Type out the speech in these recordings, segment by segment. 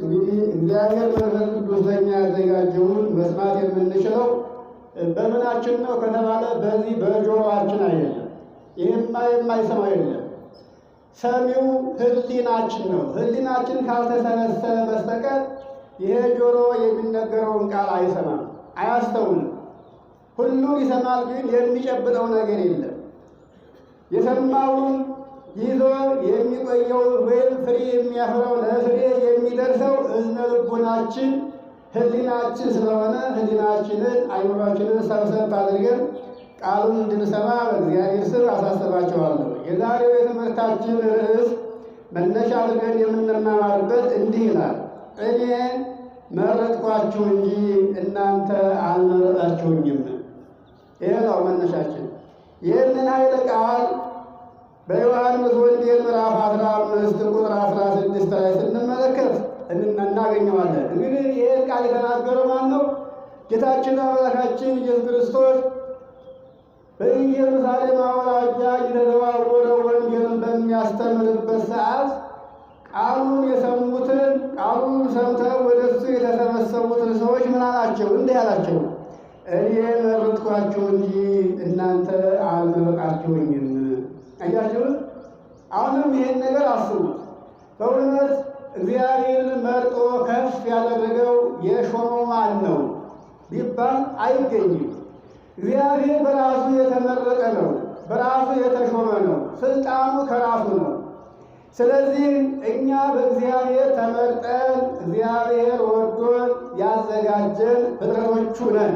እንግዲህ እግዚአብሔር መንፈስ ቅዱስ ለእኛ ያዘጋጀውን መስማት የምንችለው በምናችን ነው ከተባለ በዚህ በጆሮአችን አይደለም። ይህማ የማይሰማው የለም። ሰሚው ሕሊናችን ነው። ሕሊናችን ካልተሰበሰበ በስተቀር ይሄ ጆሮ የሚነገረውን ቃል አይሰማም፣ አያስተውልም። ሁሉም ይሰማል፣ ግን የሚጨብጠው ነገር የለም። የሰማውን ይዞ የሚቆየው ወይም ፍሬ የሚያፈራው ለፍሬ የሚደርሰው እዝነ ልቡናችን ሕሊናችን ስለሆነ ሕሊናችንን አይምሯችንን ሰብሰብ አድርገን ቃሉን እንድንሰማ በእግዚአብሔር ስም አሳስባቸዋለሁ። የዛሬው የትምህርታችን ርዕስ መነሻ አድርገን የምንማማርበት እንዲህ ይላል፣ እኔ መረጥኳችሁ እንጂ እናንተ አልመረጣችሁኝም። ይህ ነው መነሻችን። ይህንን ኃይለ ቃል በዮሐንስ ወንጌል ምዕራፍ 15 ቁጥር 16 ላይ ስንመለከት እናገኘዋለን። እንግዲህ ይህን ቃል የተናገረው ማን ነው? ጌታችን አምላካችን ኢየሱስ ክርስቶስ በኢየሩሳሌም አውራጃ እየተዘዋወረ ወንጌልን በሚያስተምርበት ሰዓት ቃሉን የሰሙትን ቃሉን ሰምተው ወደ እሱ የተሰበሰቡትን ሰዎች ምን አላቸው? እንዲህ አላቸው፣ እኔ መረጥኳችሁ እንጂ እናንተ አልመረጣችሁኝም። አያችሁት? አሁንም ይሄን ነገር አስቡት። በእውነት እግዚአብሔርን መርጦ ከፍ ያደረገው የሾመው ማን ነው ቢባል አይገኝም። እግዚአብሔር በራሱ የተመረጠ ነው፣ በራሱ የተሾመ ነው፣ ስልጣኑ ከራሱ ነው። ስለዚህ እኛ በእግዚአብሔር ተመርጠን እግዚአብሔር ወዶን ያዘጋጀን ፍጥረቶቹ ነን።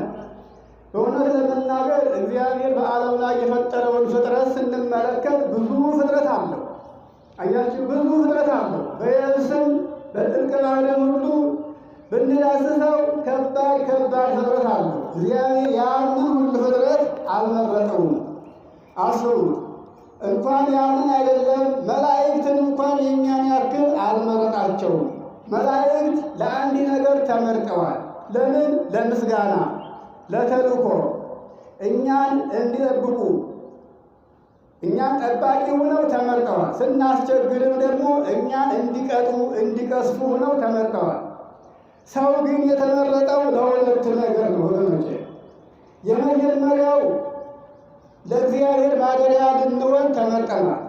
በእውነት ለመናገር እግዚአብሔር በዓለም ላይ የፈጠረውን ፍጥረት ስንመለከት ብዙ ፍጥረት አለው። አያችሁ፣ ብዙ ፍጥረት አለው። በየብስም በጥልቅ ባህርም ሁሉ ብንዳስሰው ከባድ ፍጥረት አለው። እግዚአብሔር ያንን ሁሉ ፍጥረት አልመረጠውም። አስቡት፣ እንኳን ያንን አይደለም መላእክትን እንኳን የኛን ያክል አልመረጣቸውም። መላእክት ለአንድ ነገር ተመርጠዋል። ለምን? ለምስጋና፣ ለተልእኮ፣ እኛን እንዲጠብቁ፣ እኛን ጠባቂ ሆነው ተመርጠዋል። ስናስቸግርም ደግሞ እኛን እንዲቀጡ፣ እንዲቀስፉ ሆነው ተመርጠዋል። ሰው ግን የተመረጠው ለሁለት ነገር ነው ወገኖቼ። የመጀመሪያው ለእግዚአብሔር ማደሪያ ልንሆን ተመርጠናል።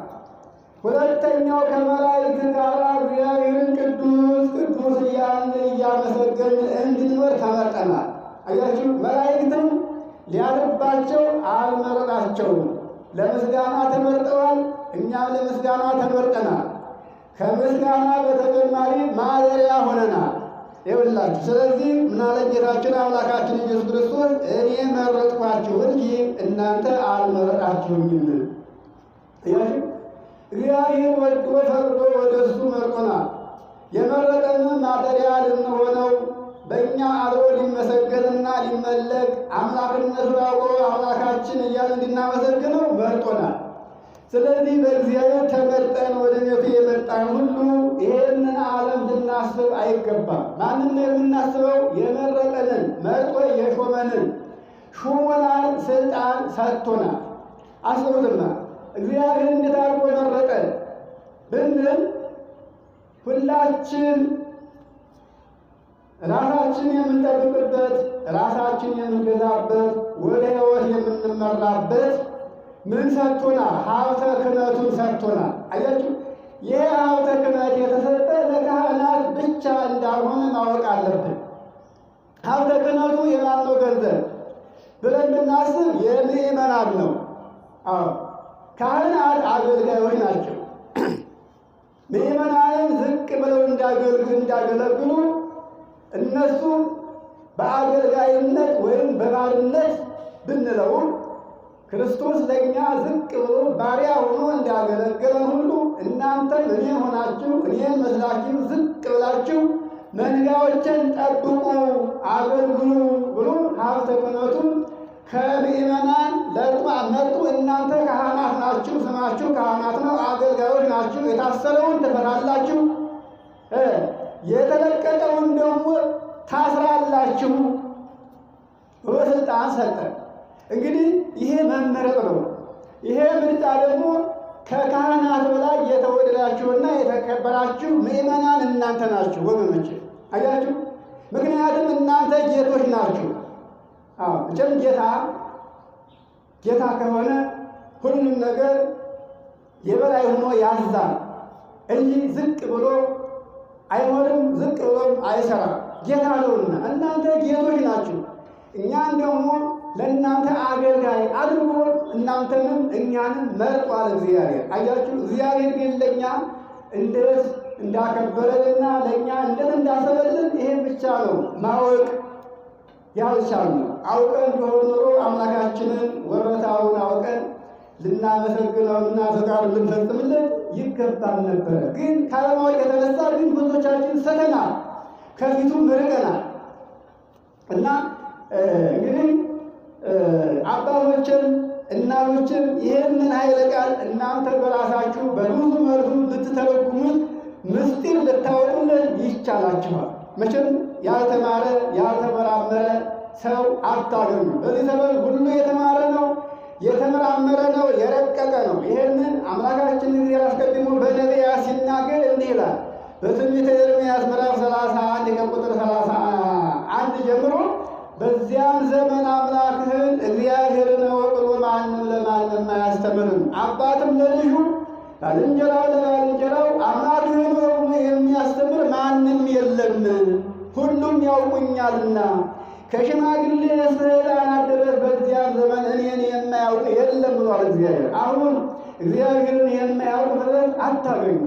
ሁለተኛው ከመላእክት ጋር እግዚአብሔርን ቅዱስ ቅዱስ እያልን እያመሰገንን እንድንኖር ተመርጠናል። አያችሁ፣ መላእክትም ሊያድርባቸው አልመረጣቸውም። ለምስጋና ተመርጠዋል፣ እኛም ለምስጋና ተመርጠናል። ከምስጋና በተጨማሪ ማደሪያ ሆነናል። ይኸውላችሁ፣ ስለዚህ ምናለ ጌታችን አምላካችን ኢየሱስ ክርስቶስ እኔ መረጥኳችሁ እንጂ እናንተ አልመረጣችሁኝም። እያችሁ እግዚአብሔር ወዶ ፈቅዶ ወደ እሱ መርጦናል። የመረጠንም ማደሪያ ልንሆነው በእኛ አብሮ ሊመሰገንና ሊመለክ አምላክነቱን አውቆ አምላካችን እያለ እንድናመሰግነው መርጦናል። ስለዚህ በእግዚአብሔር ተመርጠን ወደ ቤቱ የመጣን ሁሉ ይሄንን ዓለም ልናስብ አይገባም። ማንን ነው የምናስበው? የመረጠንን፣ መርጦ የሾመንን። ሹሞናል፣ ስልጣን ሰጥቶናል። አስቡትና እግዚአብሔር እንዴት አድርጎ መረጠ ብንል ሁላችን ራሳችን የምንጠብቅበት፣ ራሳችን የምንገዛበት፣ ወደ ሕይወት የምንመራበት ምን ሰጥቶናል? ሀብተ ክህነቱን ሰጥቶናል። አያችሁ፣ ይህ ሀብተ ክህነት የተሰጠ ለካህናት ብቻ እንዳልሆነ ማወቅ አለብን። ሀብተ ክህነቱ የማነው ገንዘብ ብለን ብናስብ የምእመናን ነው። አዎ፣ ካህናት አገልጋዮች ናቸው። ምእመናንን ዝቅ ብለው እንዳገለግሉ እነሱ በአገልጋይነት ወይም በባርነት ብንለው ክርስቶስ ለእኛ ዝቅ ብሎ ባሪያ ሆኖ እንዳገለገለን ሁሉ እናንተም እኔ ሆናችሁ እኔን መስላችሁ ዝቅ ብላችሁ መንጋዎችን ጠብቁ፣ አገልግሉ ብሎ ሀብተ ክህነቱን ከምእመናን መርጦ እናንተ ካህናት ናችሁ፣ ስማችሁ ካህናት ነው፣ አገልጋዮች ናችሁ፣ የታሰረውን ትፈታላችሁ፣ የተለቀቀውን ደግሞ ታስራላችሁ ብሎ ስልጣን ሰጠ። እንግዲህ ይሄ መመረጥ ነው። ይሄ ምርጫ ደግሞ ከካህናት በላይ የተወደዳችሁና የተከበራችሁ ምእመናን እናንተ ናችሁ ወገኖች። አያችሁ፣ ምክንያቱም እናንተ ጌቶች ናችሁ። መቼም ጌታ ከሆነ ሁሉም ነገር የበላይ ሆኖ ያዛል እንጂ ዝቅ ብሎ አይኖርም፣ ዝቅ ብሎም አይሰራም። ጌታ ነውና እናንተ ጌቶች ናችሁ። እኛን ደግሞ ለእናንተ አገልጋይ አድርጎ እናንተንም እኛንም መርጧል እግዚአብሔር። አያችሁ፣ እግዚአብሔር ግን ለእኛ እንዴት እንዳከበረንና ለእኛ እንዴት እንዳሰበልን ይሄን ብቻ ነው ማወቅ ያልቻልነው። አውቀን ቢሆን ኖሮ አምላካችንን ወረታውን አውቀን ልናመሰግነውና ፈቃዱ ልንፈጽምለት ይገባል ነበረ። ግን ካለማወቅ የተነሳ ግን ብዙዎቻችን ስተናል፣ ከፊቱም ርቀናል። እና እንግዲህ አባቶችን እናቶችን ይህንን ኃይለ ቃል እናንተ በራሳችሁ በብዙ መልኩ ልትተረጉሙት ምስጢር ልታወጡለት ይቻላችኋል። መቼም ያልተማረ ያልተመራመረ ሰው አታገኙ። በዚህ ዘመን ሁሉ የተማረ ነው፣ የተመራመረ ነው፣ የረቀቀ ነው። ይህንን አምላካችን እግዚአብሔር አስቀድሞ በነቢያት ሲናገር እንዲህ ይላል። በትንቢተ ኤርምያስ ምዕራፍ 31 ከቁጥር 31 ጀምሮ በዚያን ዘመን አምላክህን እግዚአብሔርን እወቅ ብሎ ማንም ለማንም አያስተምርም፣ አባትም ለልጁ ባልንጀራው ለባልንጀራው አምላክህን እወቅ ብሎ የሚያስተምር ማንም የለም፣ ሁሉም ያውቁኛልና ከሽማግሌ እስከ ሕፃናት ድረስ በዚያን ዘመን እኔን የማያውቅ የለም ብሏል እግዚአብሔር። አሁን እግዚአብሔርን የማያውቅ ፍጥረት አታገኙ።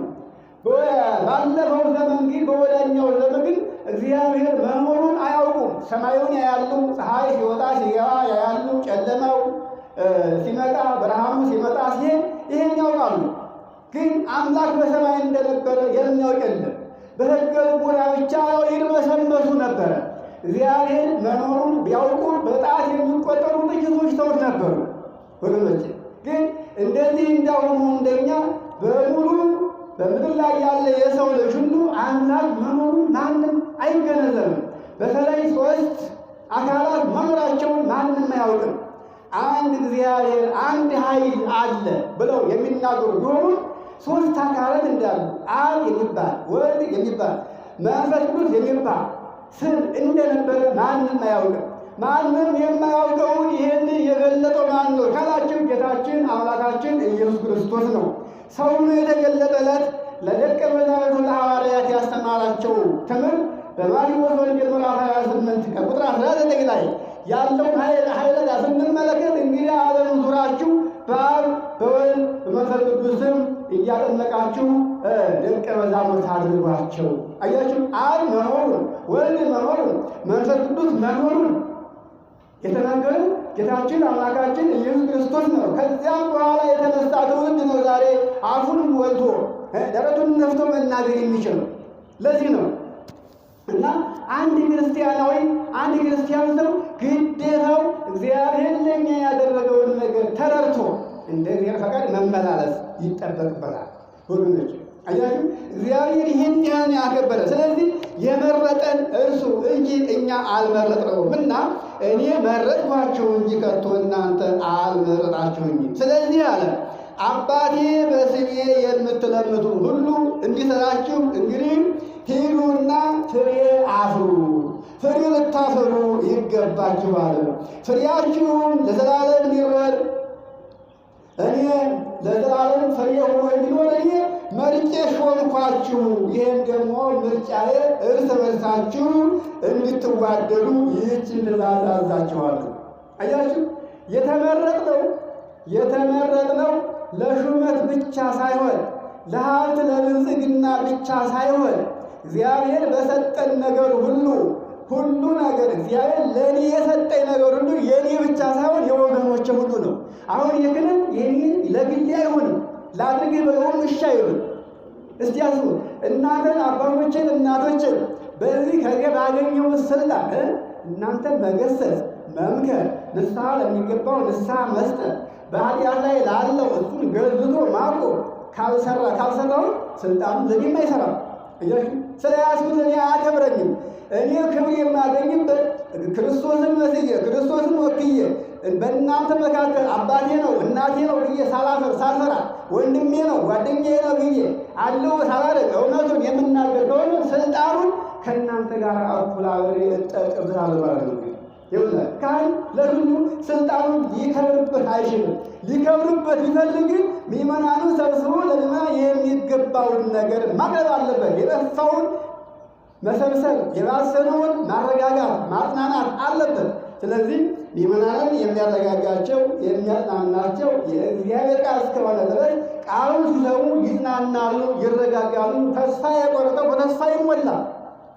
ባለፈው ዘመን ግን በወዳኛው ዘመን ግን እግዚአብሔር መኖሩን አያውቁም። ሰማዩን ያያሉ፣ ፀሐይ ሲወጣ ሲገባ ያያሉ፣ ጨለማው ሲመጣ ብርሃኑ ሲመጣ ሲሄድ ይሄን ያውቃሉ። ግን አምላክ በሰማይ እንደነበረ የሚያውቅ የለም። በሕገ ልቡና ብቻ ይርመሰመሱ ነበረ። እግዚአብሔር መኖሩን ቢያውቁ በጣት የሚቆጠሩ ጥቂቶች ሰዎች ነበሩ ወገኖች። ግን እንደዚህ እንዳሁኑ እንደኛ በሙሉ በምድር ላይ ያለ የሰው ልጅ ሁሉ አምላክ መኖሩን ማንም አይገነዘብም። በተለይ ሶስት አካላት መኖራቸውን ማንም አያውቅም። አንድ እግዚአብሔር አንድ ኃይል አለ ብለው የሚናገሩ ቢሆኑ ሶስት አካላት እንዳሉ አብ የሚባል ወልድ የሚባል መንፈስ ቅዱስ የሚባል ስም እንደነበረ ማንም አያውቅም። ማንም የማያውቀውን ይህንን የገለጠው ማን ነው ካላችሁ ጌታችን አምላካችን ኢየሱስ ክርስቶስ ነው። ሰውን የተገለጠለት ለደቀ መዛሙርቱ ለሐዋርያት ያስተማራቸው ትምህርት በማቴዎስ ወንጌል ምዕራፍ 28 ከቁጥር 19 ላይ ያለውን ኃይለ ስንመለከት እንግዲህ ዓለምን ዙራችሁ በአብ በወልድ በመንፈስ ቅዱስ ስም እያጠመቃችሁ ደቀ መዛሙርት አድርጓቸው። አያችሁ፣ አብ መኖሩን ወልድ መኖሩን መንፈስ ቅዱስ መኖሩን የተናገረ ጌታችን አምላካችን ኢየሱስ ክርስቶስ ነው። ከዚያም በኋላ የተነሳ ትውልድ ነው ዛሬ አፉን ወልቶ ደረቱን ነፍቶ መናገር የሚችለው። ለዚህ ነው እና አንድ ክርስቲያን ሰው ግዴታው እግዚአብሔር ለኛ ያደረገውን ነገር ተረድቶ እንደ እግዚአብሔር ፈቃድ መመላለስ ይጠበቅበታል ወገኖች። አያችሁ፣ እግዚአብሔር ይህን ያን ያከበረ፣ ስለዚህ የመረጠን እርሱ እንጂ እኛ አልመረጥነውም። እና እኔ መረጥኳችሁ እንጂ ከቶ እናንተ አልመረጣችሁኝም። ስለዚህ አለ አባቴ በስሜ የምትለምኑ ሁሉ እንዲሰጣችሁ እንግዲህ ሂዱና ፍሬ አፍሩ፣ ፍሬ ልታፈሩ ይገባችኋል። ፍሬያችሁም ለዘላለም ሊኖር እኔ ለዘላለም ፍሬ ሆኖ እንዲኖር እኔ መርጬ ሾምኳችሁ። ይህን ደግሞ ምርጫዬ እርስ በርሳችሁ እንድትዋደዱ ይህችን ትእዛዝ አዛችኋለሁ። አያችሁ፣ የተመረጥነው ለሹመት ብቻ ሳይሆን ለሀብት ለብልጽግና ብቻ ሳይሆን እግዚአብሔር በሰጠን ነገር ሁሉ ነገር እግዚአብሔር ለእኔ የሰጠኝ ነገር ሁሉ የእኔ ብቻ ሳይሆን የወገኖቼ ሁሉ ነው። አሁን ይህንን የኔ ለግሌ አይሆንም፣ ላድርግ ብለውም እሺ አይሉም። እስቲ ያስቡ፣ እናንተን አባቶችን እናቶችን በዚህ ከዚህ ባገኘው ስልጣን እናንተን መገሰጽ መምከር፣ ንስሐ ለሚገባው ንስሐ መስጠት፣ በኃጢአት ላይ ላለው እሱን ገዝቶ ማቆም ካልሰራው ስልጣኑ ለኔም አይሰራም። ስለያዝኩት እኔ አያከብረኝም። እኔ ክብር የማገኝበት ክርስቶስን መስዬ ክርስቶስን ወክዬ በእናንተ መካከል አባቴ ነው እናቴ ነው ብዬ ሳልፈራ ወንድሜ ነው ጓደኛዬ ነው ብዬ አለው ሳላደርግ እውነቱን የምናገር ከሆነ ስልጣኑን ከእናንተ ጋር እኩል አብሬ እጠቀምበታለሁ ማለት ነው። ይኸውልህ ካህን ለሁሉ ስልጣኑን ሊከብርበት አይችልም። ሊከብርበት ቢፈልግ ምዕመናኑን ሰብስቦ ለምዕመናን የሚገባውን ነገር ማቅረብ አለበት። የጠፋውን መሰብሰብ፣ የባሰነውን ማረጋጋት፣ ማጽናናት አለበት። ስለዚህ ምዕመናንን የሚያረጋጋቸው የሚያጽናናቸው የእግዚአብሔር ቃል እስከሆነ ድረስ ቃሉን ሲሰሙ ይጽናናሉ፣ ይረጋጋሉ። ተስፋ የቆረጠው በተስፋ ይሞላል።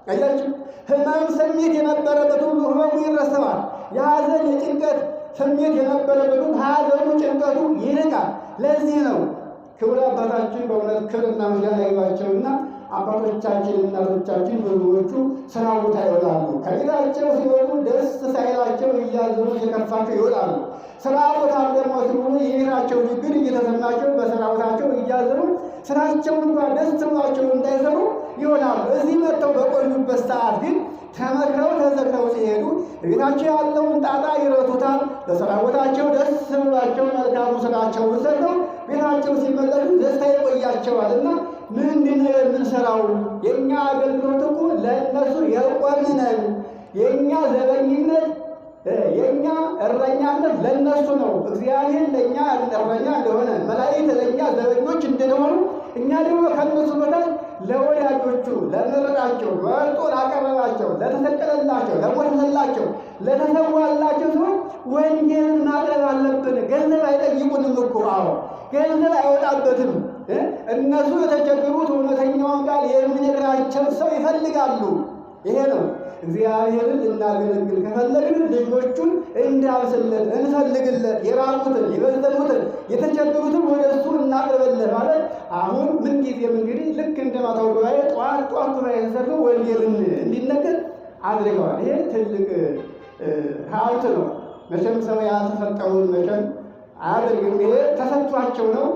አያችሁ፣ ሕመም ስሜት የነበረበት ሁሉ ሕመሙ ይረሳዋል። የሐዘን የጭንቀት ስሜት የነበረበት ሁሉ ሐዘኑ ጭንቀቱ ይርቃል። ለዚህ ነው ክቡር አባታችን በእውነት ክብርና ምስጋና ይግባቸውና አባቶቻችን እናቶቻችን ብዙዎቹ ስራ ቦታ ይወጣሉ። ከቤታቸው ሲወጡ ደስ ሳይላቸው እያዘኑ እየከፋቸው ይወጣሉ። ስራ ቦታ ደግሞ ሲሆኑ የቤታቸው ችግር እየተሰማቸው በስራ ቦታቸው እያዘኑ ስራቸውን እንኳን ደስ ብሏቸው እንዳይሰሩ ይሆናሉ። እዚህ መጥተው በቆዩበት ሰዓት ግን ተመክረው ተዘክረው ሲሄዱ ቤታቸው ያለውን ጣጣ ይረቱታል። በስራ ቦታቸው ደስ ብሏቸው መልካሙ ስራቸውን ሰርተው ቤታቸው ሲመለሱ ደስታ ይቆያቸዋልና ምንድን ነው የምንሰራው? የእኛ አገልግሎት እኮ ለእነሱ የቆምነን የእኛ ዘበኝነት የእኛ እረኛነት ለእነሱ ነው። እግዚአብሔር ለእኛ እረኛ እንደሆነ መላእክት ለእኛ ዘበኞች እንደሆኑ እኛ ደግሞ ከእነሱ በታች ለወዳጆቹ ለመረጣቸው መርጦ ላቀረባቸው ለተሰቀለላቸው ለሞተላቸው ለተሰዋላቸው ሰዎች ወንጌልን ማቅረብ አለብን። ገንዘብ አይጠይቁንም እኮ። አዎ ገንዘብ አይወጣበትም። እነሱ የተቸገሩት እውነተኛውን ቃል የሚነግራቸው ሰው ይፈልጋሉ። ይሄ ነው እግዚአብሔርን ልናገለግል ከፈለግን ልጆቹን እንዳብስለት እንፈልግለት፣ የራቁትን የበዘኑትን የተቸገሩትን ወደ እሱ እናቅርብለት ማለት አሁን ምንጊዜም እንግዲህ ልክ እንደ ማታው ጉባኤ ጠዋት ጉባኤ ተሰርተው ወንጌልን እንዲነገር አድርገዋል። ይሄ ትልቅ ሀብት ነው። መቼም ሰው ያልተሰጠውን መቼም አያደርግም። ይሄ ተሰጥቷቸው ነው።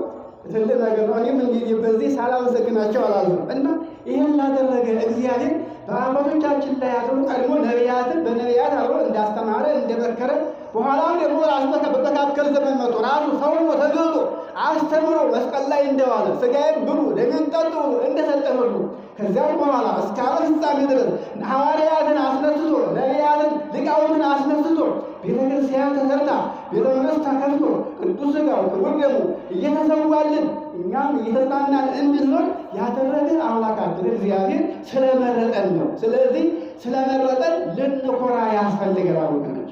ትልቅ ነገር ነው። እኔም እንግዲህ በዚህ ሳላመሰግናቸው አላልኩም እና ይህን ላደረገ እግዚአብሔር በአባቶቻችን ላይ አድሮ ቀድሞ ነቢያትን በነቢያት አብሮ እንዳስተማረ እንደመከረ በኋላም ደግሞ ራሱ በመካከል ዘመን መጥቶ ራሱ ሰው ተገልጦ አስተምሮ መስቀል ላይ እንደዋለ ሥጋዬን ብሉ ደሜን ጠጡ እንደሰጠ ሁሉ ከዚያም በኋላ እስከ ዓለም ፍጻሜ ድረስ ሐዋርያትን አስነስቶ ነቢያትን ሊቃውንትን አስነስቶ ቤተ ክርስቲያን ተሰርታ ቤተ መቅደስ ተከፍቶ ቅዱስ ሥጋው ክቡር ደሙ እየተሰዋልን እኛም እየተጽናናን እንድንኖር ያደረገ አምላካችን እግዚአብሔር ስለመረጠን ነው። ስለዚህ ስለመረጠን ልንኮራ ያስፈልገናል ወገኖች።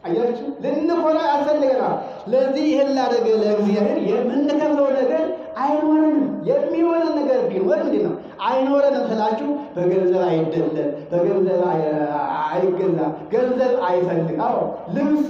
አያችሁ፣ ልንኮራ ያስፈልገናል። ለዚህ ይህን ላደረገ ለእግዚአብሔር የምንከፍለው ነገር አይኖረንም። የሚሆነን ነገር ቢኖር ምንድን ነው? አይኖረንም ስላችሁ በገንዘብ አይደለም፣ በገንዘብ አይገዛ፣ ገንዘብ አይፈልግ። አዎ ልብስ፣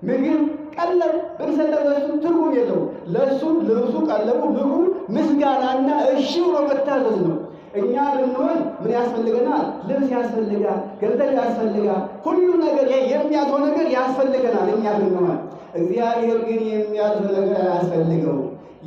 ምግብ፣ ቀለብ ብንሰጠው ለእሱ ትርጉም የለውም። ለእሱ ልብሱ፣ ቀለቡ፣ ምግቡ ምስጋናና እሺ ብሎ መታዘዝ ነው። እኛ ብንሆን ምን ያስፈልገናል? ልብስ ያስፈልጋል፣ ገንዘብ ያስፈልጋል፣ ሁሉ ነገር የሚያልፈው ነገር ያስፈልገናል እኛ ብንሆን። እግዚአብሔር ግን የሚያልፍ ነገር አያስፈልገው።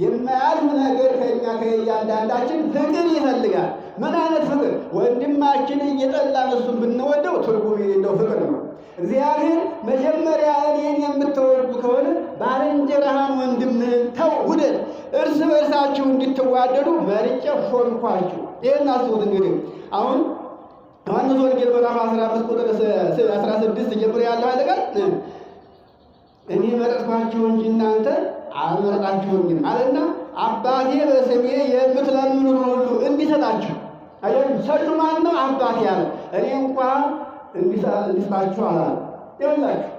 የማያልፍ ነገር ከእኛ ከእያንዳንዳችን ፍቅር ይፈልጋል። ምን አይነት ፍቅር? ወንድማችን እየጠላን እሱን ብንወደው ትርጉም የሌለው ፍቅር ነው። እግዚአብሔር መጀመሪያ እኔን የምትወዱ ከሆነ ባልንጀራህን ወንድምህን ተው ውደድ፣ እርስ በርሳችሁ እንድትዋደዱ መርጬ ሾምኳችሁ። ይህን አስቡት እንግዲህ አሁን ዮሐንስ ወንጌል ምዕራፍ 15 ቁጥር 16 ጀምሮ ያለው አይደል? እኔ መረጥኳችሁ እንጂ እናንተ አልመረጣችሁኝም አለና አባቴ በስሜ የምትለምኑት ሁሉ እንዲሰጣችሁ። አያችሁ፣ ሰጩ ማን ነው? አባቴ አለ። እኔ እንኳን እንዲሰጣችሁ አላለ። ይኸውላችሁ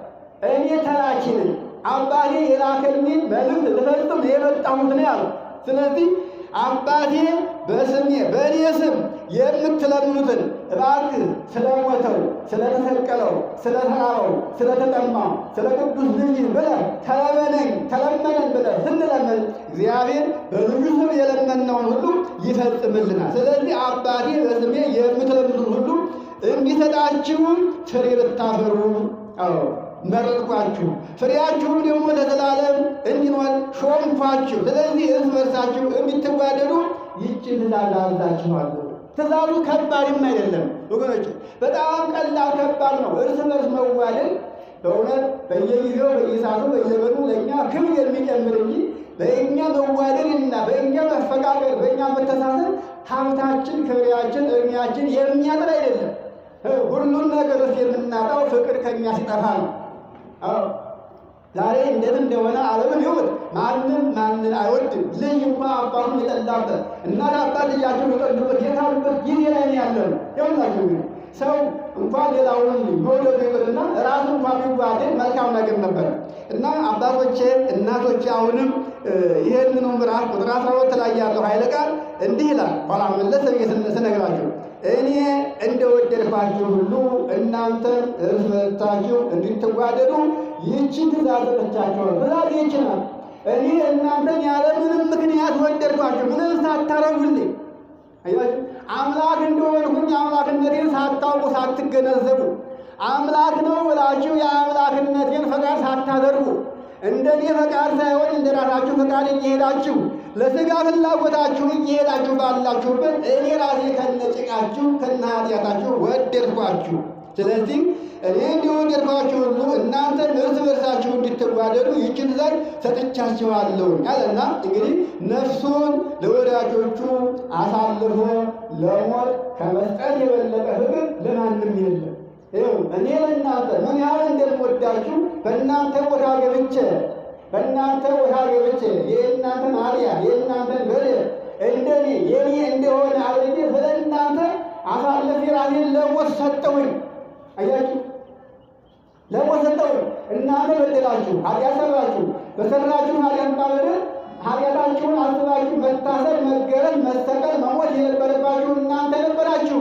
እኔ ተላኪ ነኝ። አባቴ የላከኝን መልእክት ልፈጽም የመጣሁት ነው ያለው። ስለዚህ አባቴ በስሜ በእኔ ስም የምትለምኑትን እባክህ ስለሞተው፣ ስለተሰቀለው፣ ስለተራበው፣ ስለተጠማው፣ ስለ ቅዱስ ልጅ ብለህ ተለመነን ብለህ ስንለምን እግዚአብሔር በልጁ ስም የለመነውን ሁሉ ይፈጽምልናል። ስለዚህ አባቴ በስሜ የምትለምኑትን ሁሉ እንዲሰጣችሁ ፍሬ ልታፈሩ መረጥኳችሁ፣ ፍሬያችሁም ደግሞ ለዘላለም እንዲኖር ሾምኳችሁ። ስለዚህ እርስ በርሳችሁ እንድትዋደዱ ይህችን ትእዛዝ አዝዛችኋለሁ። ትእዛዙ ከባድም አይደለም ወገኖች፣ በጣም ቀላል ከባድ ነው። እርስ በርስ መዋደድ በእውነት በየጊዜው በየሰዓቱ በየቀኑ ለእኛ ክብር የሚጨምር እንጂ በእኛ መዋደድና በእኛ መፈቃቀር በእኛ መተሳሰብ ሀብታችን፣ ክብሬያችን፣ እድሜያችን የሚያጥር አይደለም። ሁሉን ነገር ውስጥ የምናጣው ፍቅር ከእኛ ሲጠፋ ነው። ዛሬ እንዴት እንደሆነ ዓለምን ይሁት ማንን አይወድም። ልጅ እንኳ አባቱን የጠላበት እናት አባት ልጃቸውን የጠሉበት የታሉበት ጊዜ ላይ ነው ያለነው። ይኸውላችሁ ሰው እንኳን ሌላውን መውደዱ ይቅርና ራሱ እንኳን ቢዋደድ መልካም ነገር ነበረ እና አባቶቼ እናቶቼ አሁንም ይህንኑ ምዕራፍ ቁጥር 12 ላይ ያለው ኃይለ ቃል እንዲህ ይላል። ኋላ መለስ ስነግራችሁ እኔ እንደወደድኳችሁ ሁሉ እናንተም እርስ በርሳችሁ እንድትዋደዱ ይህችን ትእዛዝ ሰጥቻችኋለሁ። ትእዛዝ ይህች ናት። እኔ እናንተን ያለ ምንም ምክንያት ወደድኳችሁ፣ ምንም ሳታረጉልኝ። አያችሁ አምላክ እንደሆንኩኝ አምላክነቴን ሳታውቁ ሳትገነዘቡ፣ አምላክ ነው ብላችሁ የአምላክነቴን ፈቃድ ሳታደርጉ፣ እንደኔ ፈቃድ ሳይሆን እንደ ራሳችሁ ፈቃድ እየሄዳችሁ ለሥጋ ፍላጎታችሁ እየሄዳችሁ ባላችሁበት እኔ ራሴ ከነጭቃችሁ ከነ ኃጢአታችሁ ወደድኳችሁ። ስለዚህ እኔ እንደወደድኳችሁ ሁሉ እናንተ እርስ በርሳችሁ እንድትዋደዱ ይህችን ትእዛዝ ሰጥቻችኋለሁ አለና እንግዲህ ነፍሱን ለወዳጆቹ አሳልፎ ለሞት ከመስጠት የበለጠ ፍቅር ለማንም የለም። ይኸው እኔ ለእናንተ ምን ያህል እንደምወዳችሁ በእናንተ ቦታ ገብቼ የእናንተን ኃጢአት የእናንተን በደል እንደኔ የኔ እንደሆነ አድርጌ ስለ እናንተ አሳልፌ ራሴን ለሞት ሰጠሁኝ። አያችሁ ለሞት ሰጠሁኝ። እናንተ በደላችሁ፣ ኃጢአት ሰራችሁ። በሰራችሁ ኃጢአትና በደል ኃጢአታችሁን አስባችሁ መታሰር፣ መገረዝ፣ መሰቀል፣ መሞት የነበረባችሁ እናንተ ነበራችሁ።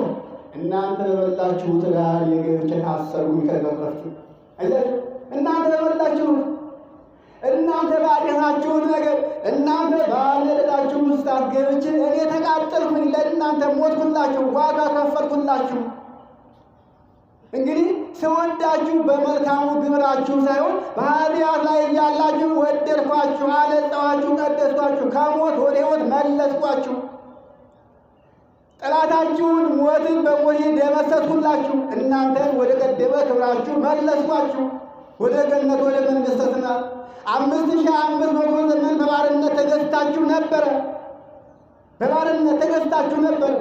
እናንተ በበላችሁት ጋር የገብቼ ታሰርኩኝ ከገረፍኩ። አያችሁ እናንተ በበላችሁ እናንተ ባደረጋችሁት ነገር እናንተ ባለዳችሁ ውስጥ ገብቼ እኔ ተቃጠልኩኝ፣ ለእናንተ ሞትኩላችሁ፣ ዋጋ ከፈልኩላችሁ። እንግዲህ ስወዳችሁ በመልካሙ ግብራችሁ ሳይሆን በኃጢአት ላይ እያላችሁ ወደድኳችሁ፣ አነጻኋችሁ፣ ቀደስኳችሁ፣ ከሞት ወደ ሕይወት መለስኳችሁ። ጠላታችሁን ሞትን በሞቴ ደመሰስኩላችሁ። እናንተን ወደ ቀደመ ክብራችሁ መለስኳችሁ፣ ወደ ገነት ወደ መንግሥተ ሰማያት። 5500 ዘመን በባርነት ተገዝታችሁ ነበረ።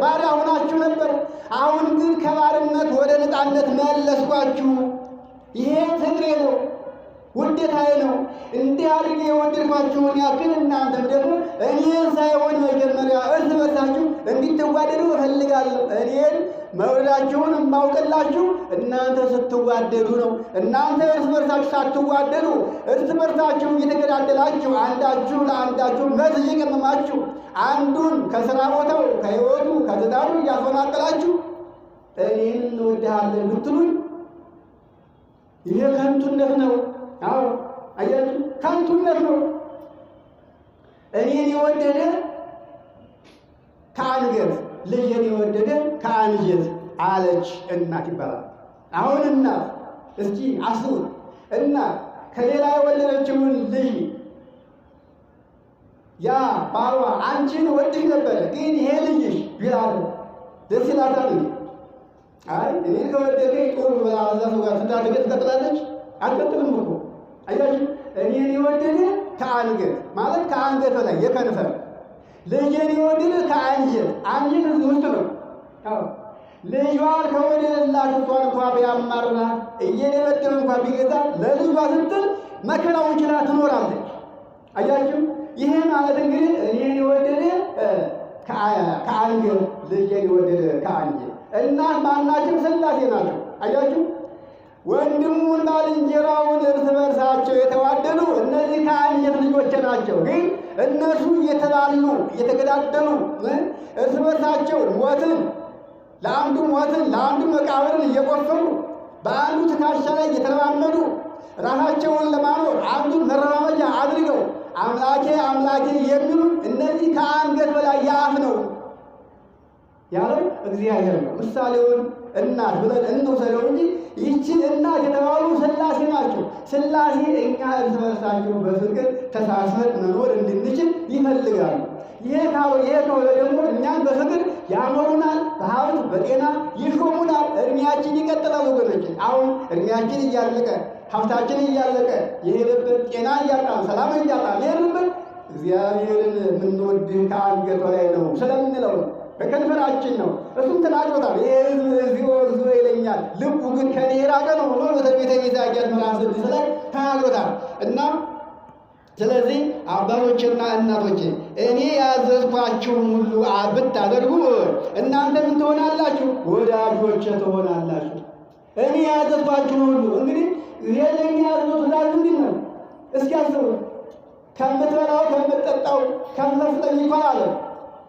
ባሪያ ሆናችሁ ነበር። አሁን ግን ከባርነት ወደ ነፃነት መለስኳችሁ። ይሄ ፍቅሬ ነው፣ ውዴታዬ ነው። እንዲህ አድርጌ የወደድኳችሁን ያክል እናንተም ደግሞ እኔን ሳይሆን መጀመሪያ እርስ በርሳችሁ እንድትዋደዱ እፈልጋለሁ። እኔን መውደዳችሁን የማውቅላችሁ እናንተ ስትዋደዱ ነው። እናንተ እርስ በርሳችሁ ሳትዋደዱ እርስ በርሳችሁ እየተገዳደላችሁ አንዳችሁ ለአንዳችሁ መርዝ እየቀመማችሁ አንዱን ከሥራ ቦታው ከሕይወቱ ከትዳሩ እያፈናቀላችሁ እኔን እንወድሃለን ብትሉኝ ይሄ ከንቱነት ነው። አዎ አያችሁ፣ ከንቱነት ነው። እኔን የወደደ ከአንገት ልጄን የወደደ ከአንጀት አለች እናት ይባላል። አሁን እናት እስኪ አስቡ፣ እናት ከሌላ የወለደችውን ልጅ ያ ባሏ አንቺን ወድሽ ነበረ ግን ይሄ ልጅሽ ቢላል ደስ ይላታል። አይ እኔ ከወደደኝ ጥሩ ብላ እዛ ሰው ጋር ትቀጥላለች? አትቀጥልም እኮ። አያችሁ፣ እኔን የወደደ ከአንገት ማለት ከአንገት በላይ የከንፈር፣ ልጄን የወደደ ከአንጀት፣ አንጀት እዚህ ውስጥ ነው። ልጇን ከወደደላት እሷን እንኳ ቢያማርናት እየደበደበ እንኳ ቢገዛ ለልጇ ስትል መከራውን ችላ ትኖራለች። አያችሁ፣ ይሄ ማለት እንግዲህ እኔን የወደደ ከአንገት፣ ልጄን የወደደ ከአንጀት። እናት ማናቸው? ሥላሴ ናቸው። አያችሁ፣ ወንድሙና ባልንጀራውን እርስ በርሳቸው የተዋደዱ እነዚህ ከአንጀት ልጆች ናቸው። ግን እነሱ እየተላሉ እየተገዳደሉ እርስ በርሳቸው ለአንዱ ሞትን ለአንዱ መቃብርን እየቆፈሩ በአንዱ ትከሻ ላይ እየተረማመዱ ራሳቸውን ለማኖር አንዱን መረማመጃ አድርገው አምላኬ አምላኬ የሚሉ እነዚህ ከአንገት በላይ የአፍ ነው ያለው እግዚአብሔር ነው። ምሳሌውን እናት ብለን እንውሰደው እንጂ ይህቺ እናት የተባሉ ሥላሴ ናቸው። ሥላሴ እኛ እርስ በርሳቸው በፍቅር ተሳስበን መኖር እንድንችል ይፈልጋሉ። ይሄ ከሆነ ደግሞ እኛን በፍቅር ያኖሩናል፣ በሀብት በጤና ይሾሙናል፣ እድሜያችን ይቀጥላል። ወገኖች አሁን እድሜያችን እያለቀ ሀብታችን እያለቀ የሄደበት ጤና እያጣን ሰላም እያጣን የሄድንበት እግዚአብሔርን የምንወድህ ከአንገት በላይ ነው ስለምንለው ነው። በከንፈራችን ነው። እሱም ተናግሮታል። ይሄ ሕዝብ እግዚኦ እግዚኦ ይለኛል፣ ልቡ ግን ከኔ የራቀ ነው ብሎ በትንቢተ ኢሳይያስ ምዕራፍ 6 ላይ ተናግሮታል። እና ስለዚህ አባቶችና እናቶች እኔ ያዘዝኳችሁን ሁሉ ብታደርጉ እናንተ ምን ትሆናላችሁ? ወዳጆቼ ትሆናላችሁ። እኔ ያዘዝኳችሁን ሁሉ እንግዲህ ለእኛ ያዘዙት ትእዛዝ ምንድን ነው? እስኪ አስቡ። ከምትበላው ከምትጠጣው ከምትለብሰው እንኳን አለ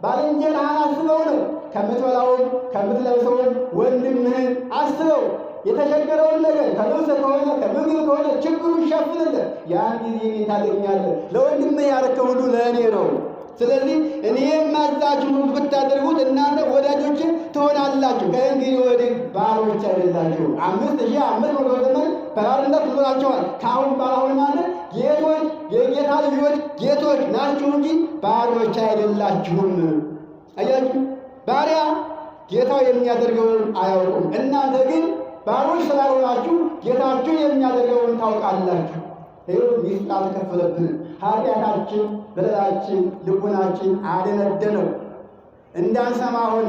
ባልንጀራህን አስበው ነው። ከምትበላውም ከምትለብሰውም ወንድምህን አስበው። የተቸገረውን ነገር ከልብስ ከሆነ ከምግብ ከሆነ ችግሩን ሸፍንለት። ያን ጊዜ እኔን ታገኛለህ። ለወንድምህ ያረከው ሁሉ ለእኔ ነው። ስለዚህ እኔ የማዛችሁን ብታደርጉት እናንተ ወዳጆች ትሆናላችሁ። ከእንግዲህ ወዲህ ባሮች አይደላችሁ። 5500 ዘመን በባርነት ኑራችኋል። ከአሁን በኋላ ማለት ጌቶች፣ የጌታ ልጆች ጌቶች ናችሁ እንጂ ባሮች አይደላችሁም። አያችሁ፣ ባሪያ ጌታው የሚያደርገውን አያውቁም። እናንተ ግን ባሮች ስላልሆናችሁ ጌታችሁ የሚያደርገውን ታውቃላችሁ። ይኸው ሚስጥር አልተከፈለብንም። ኃጢአታችን በደላችን ልቡናችን አደነደነው። እንዳንሰማ ሆን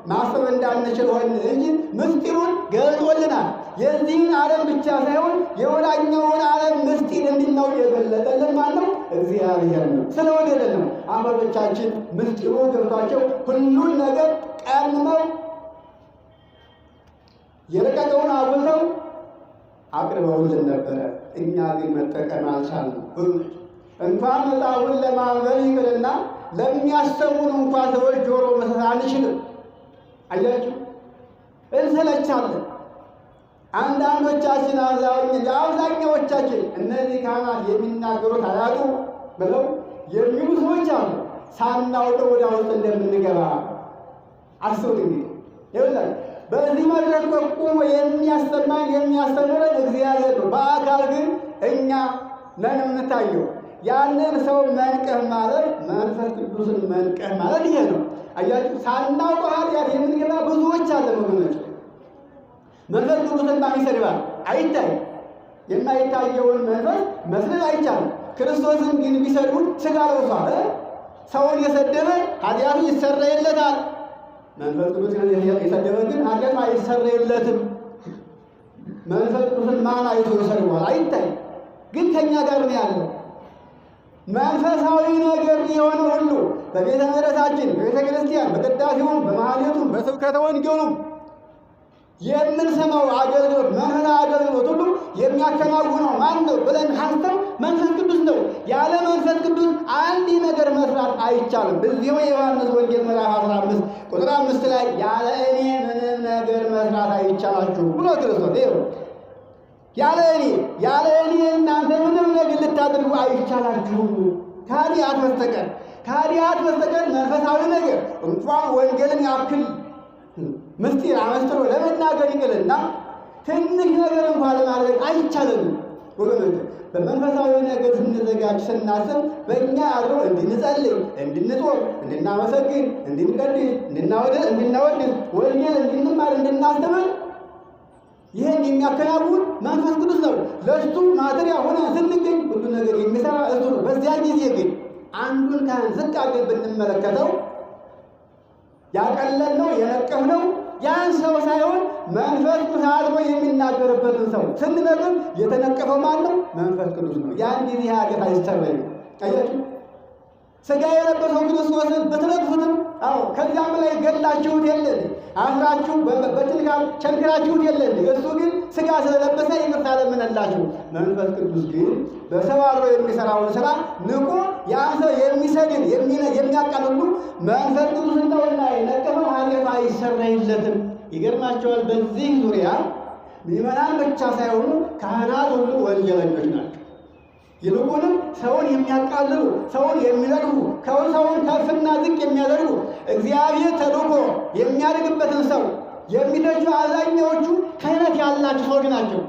ማሰብ እንዳንችል ሆን እንጂ ምስጢሩን ገልጦልናል። የዚህን ዓለም ብቻ ሳይሆን የወዳኛውን ዓለም ምስጢር እንድናውቅ የገለጠልን ማነው? እግዚአብሔር ነው። ስለወደደን ነው። አባቶቻችን ምስጢሩ ገብቷቸው ሁሉን ነገር ቀምመው የረቀቀውን አጉልተው አቅርበውልን ነበረ። እኛ ግን መጠቀም አልቻልንም። እንኳን መጽሐፉን ለማንበብ ይቅርና ለሚያሰሙን እንኳን ሰዎች ጆሮ መስጠት አንችልም። አያችሁ፣ እንሰለቻለን። አንዳንዶቻችን አብዛኛዎቻችን እነዚህ ካህናት የሚናገሩት አያጡ ብለው የሚሉ ሰዎች አሉ። ሳናውቀው ወደ ውስጥ እንደምንገባ አስቡት። እንግዲህ ይኸውልህ በዚህ መድረክ ቆሞ የሚያስተማን የሚያስተምረን እግዚአብሔር ነው። በአካል ግን እኛ ነን የምንታየው። ያንን ሰው መንቀህ ማለት መንፈስ ቅዱስን መንቀህ ማለት ይሄ ነው። አያችሁ፣ ሳናውቀው ኃጢአት የምንገባ ብዙዎች አለ ወገኖች። መንፈስ ቅዱስን ይሰድባል፣ አይታይ። የማይታየውን መንፈስ መስደብ አይቻልም። ክርስቶስን ግን ቢሰድቡት ሥጋ ለብሷል። ሰውን የሰደበ ኃጢአቱ ይሰረይለታል። መንፈስ ቅዱስን የሰደበ ግን ኃጢአቱ አይሰረይለትም። መንፈስ ቅዱስን ማን አይቶ ይሰድበዋል? አይታይ። ግን ከእኛ ጋር ነው ያለው። መንፈሳዊ ነገር የሆነ ሁሉ በቤተ መቅደሳችን፣ በቤተ ክርስቲያን፣ በቅዳሴውም፣ በማህሌቱም፣ በስብከተ ወንጌሉም የምንሰማው አገልግሎት መንፈሳዊ አገልግሎት ሁሉ የሚያከናውነው ማን ነው ብለን ሀሳብ መንፈስ ቅዱስ ነው። ያለ መንፈስ ቅዱስ አንድ ነገር መስራት አይቻልም። በዚሁ የዮሐንስ ወንጌል ምዕራፍ 15 ቁጥር 5 ላይ ያለ እኔ ምንም ነገር መስራት አይቻላችሁም ብሎ ክርስቶስ ይኸው ያለ እኔ እናንተ ምንም ነገር ልታደርጉ አይቻላችሁም ከኃጢአት በስተቀር መንፈሳዊ ነገር እንኳን ወንጌልን ያክል ምስጢር አመስጥሮ ለመናገር ይቅርና ትንሽ ነገር እንኳን ለማድረግ አይቻልም ወገኖች። በመንፈሳዊ ነገር ስንዘጋጅ ስናስብ በእኛ አድሮ እንድንጸልይ፣ እንድንጾም፣ እንድናመሰግን፣ እንድንቀድስ፣ እንድናወድስ፣ ወንጌል እንድንማር፣ እንድናስተምር ይህን የሚያከናውን መንፈስ ቅዱስ ነው። ለእሱ ማደሪያ ሆነ ስንገኝ ሁሉ ነገር የሚሰራ እሱ ነው። በዚያ ጊዜ ግን አንዱን ካህን ዝቅ አድርገን ብንመለከተው ያቀለልነው የነቀፍነው ያን ሰው ሳይሆን መንፈስ ቅዱስ አድሮ የሚናገርበትን ሰው ስንነቅፍ የተነቀፈው ማን ነው? መንፈስ ቅዱስ ነው። ያን ጊዜ ኃጢአት አይሰረይም። አያችሁ፣ ሥጋ የለበሰው ክርስቶስን ብትነቅፉትም ከዚያም ላይ ገድላችሁት የለን አስራችሁ በጭንጋር ቸንክራችሁት የለን። እሱ ግን ሥጋ ስለለበሰ ይቅርታ ለምነላችሁ። መንፈስ ቅዱስ ግን በሰው አድሮ የሚሰራውን ስራ ንቆ ያን ሰው የሚሰድን የሚያቃልሉ መንፈስ ቅዱስ እንደውና የነቀፈው ኃጢአቱ አይሰረይለትም። ይገርማቸዋል። በዚህ ዙሪያ ምዕመናን ብቻ ሳይሆኑ ካህናት ሁሉ ወንጀለኞች ናቸው። ይልቁንም ሰውን የሚያቃልሉ፣ ሰውን የሚነቅፉ፣ ሰውን ከፍና ዝቅ የሚያደርጉ እግዚአብሔር ተልኮ የሚያደርግበትን ሰው የሚተቹ አብዛኛዎቹ ክህነት ያላቸው ሰዎች ናቸው።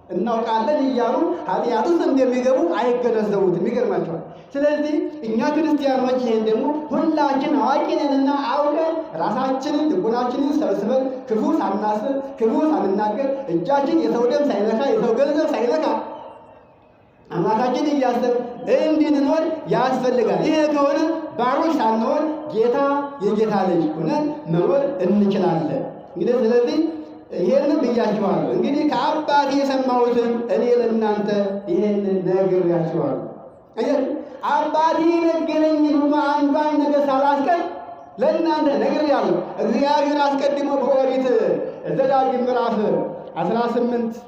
እናውቃለን እያሉ ኃጢአት ውስጥ እንደሚገቡ አይገነዘቡትም። ይገርማቸዋል። ስለዚህ እኛ ክርስቲያኖች ይህን ደግሞ ሁላችን አዋቂ ነንና አውቀን ራሳችንን ልቡናችንን ሰብስበን ክፉ ሳናስብ ክፉ ሳንናገር እጃችን የሰው ደም ሳይነካ የሰው ገንዘብ ሳይነካ አምላካችን እያሰብ እንድንኖር ያስፈልጋል። ይሄ ከሆነ ባሮች ሳንሆን ጌታ የጌታ ልጅ ሆነን መኖር እንችላለን። እንግዲህ ስለዚህ ይሄንን ብያችኋለሁ። እንግዲህ ከአባቴ የሰማሁትን እኔ ለእናንተ ይሄንን ነግሬያችኋለሁ። አባቴ ነገረኝን ሁሉ አንዷን ነገር ሳላስቀር ለእናንተ ነግሬያለሁ። እግዚአብሔር አስቀድሞ በኦሪት ዘዳግም ምዕራፍ 18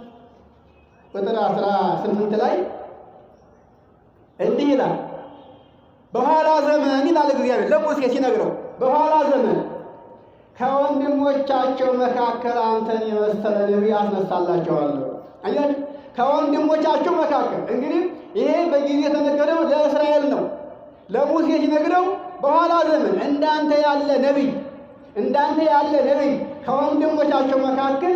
ቁጥር 18 ላይ እንዲህ ይላል። በኋላ ዘመን ይላል እግዚአብሔር ለሙሴ ሲነግረው፣ በኋላ ዘመን ከወንድሞቻቸው መካከል አንተን የመሰለ ነቢይ አስነሳላቸዋለሁ። አያችሁ፣ ከወንድሞቻቸው መካከል እንግዲህ ይሄ በጊዜ የተነገረው ለእስራኤል ነው። ለሙሴ ሲነግረው በኋላ ዘመን እንዳንተ ያለ ነቢይ ከወንድሞቻቸው መካከል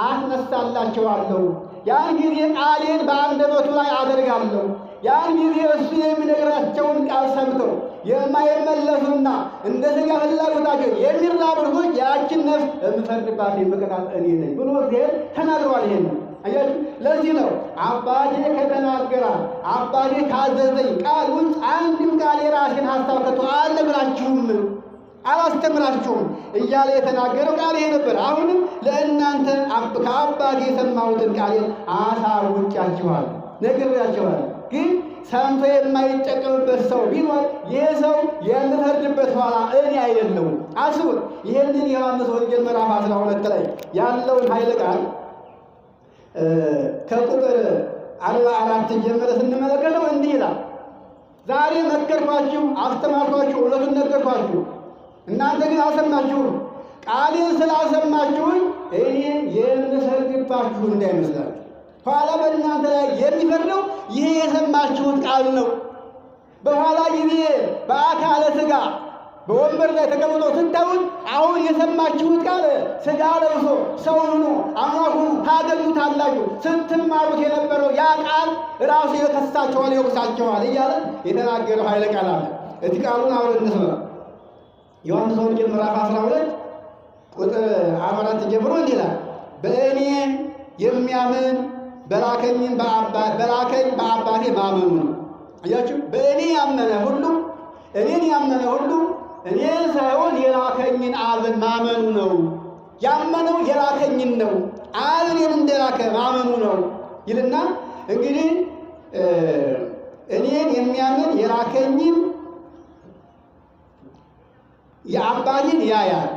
አስነሳላቸዋለሁ። ያን ጊዜ ቃሌን በአንደበቱ ላይ አደርጋለሁ። ያን ጊዜ እሱ የሚነግራቸውን ቃል ሰምተው የማይመለሱና እንደ ሥጋ ፍላጎታቸው የሚራቡ ሰዎች ያችን ነፍስ የምፈርድባት የምቀጣት እኔ ነኝ ብሎ እግዚአብሔር ተናግሯል። ይሄን አያችሁ። ለዚህ ነው አባቴ ከተናገራት አባቴ ካዘዘኝ ቃል ውስጥ አንድም ቃል የራሴን ሀሳብ ከቶ አላስተምራችሁም እያለ የተናገረው ቃል ይሄ ነበር። አሁንም ለእናንተ ከአባቴ የሰማሁትን ቃሌን አሳውቂያችኋለሁ፣ ነግሬያችኋለሁ። ግን ሰምቶ የማይጠቀምበት ሰው ቢኖር ይህ ሰው የምፈርድበት ኋላ እኔ አይደለሁም። አስቡት። ይህንን የዮሐንስ ወንጌል ምዕራፍ 12 ላይ ያለውን ኃይለ ቃል ከቁጥር 44 ጀምረ ስንመለከተው እንዲህ ይላል። ዛሬ መከርኳችሁ፣ አስተማርኳችሁ፣ እውነቱን ነገርኳችሁ፣ እናንተ ግን አልሰማችሁም። ቃሌን ስላልሰማችሁኝ እኔ የምፈርድባችሁ እንዳይመስላችሁ። ኋላ በእናንተ ላይ የሚፈርደው ይሄ የሰማችሁት ቃል ነው። በኋላ ጊዜ በአካለ ሥጋ በወንበር ላይ ተቀምጦ ስታዩት አሁን የሰማችሁት ቃል ሥጋ ለብሶ ሰው ሆኖ አምላክ ሆኖ ታገኙታላችሁ። ስትማሩት የነበረው ያ ቃል ራሱ ይከሳችኋል፣ ይወቅሳችኋል እያለ የተናገረው ኃይለ ቃል አለ። እዚህ ቃሉን አብረን እንስማ። ዮሐንስ ወንጌል ምዕራፍ 12 ቁጥር 4 ጀምሮ እንዲህ ይላል። በእኔ የሚያምን በላከኝ በአባቴ ማመኑ ነው። አያችሁ፣ በእኔ ያመነ ሁሉ እኔን ያመነ ሁሉ እኔን ሳይሆን የላከኝን አብን ማመኑ ነው። ያመነው የላከኝን ነው፣ አብ እኔን እንደላከ ማመኑ ነው ይልና እንግዲህ እኔን የሚያምን የላከኝን የአባቴን ያያል።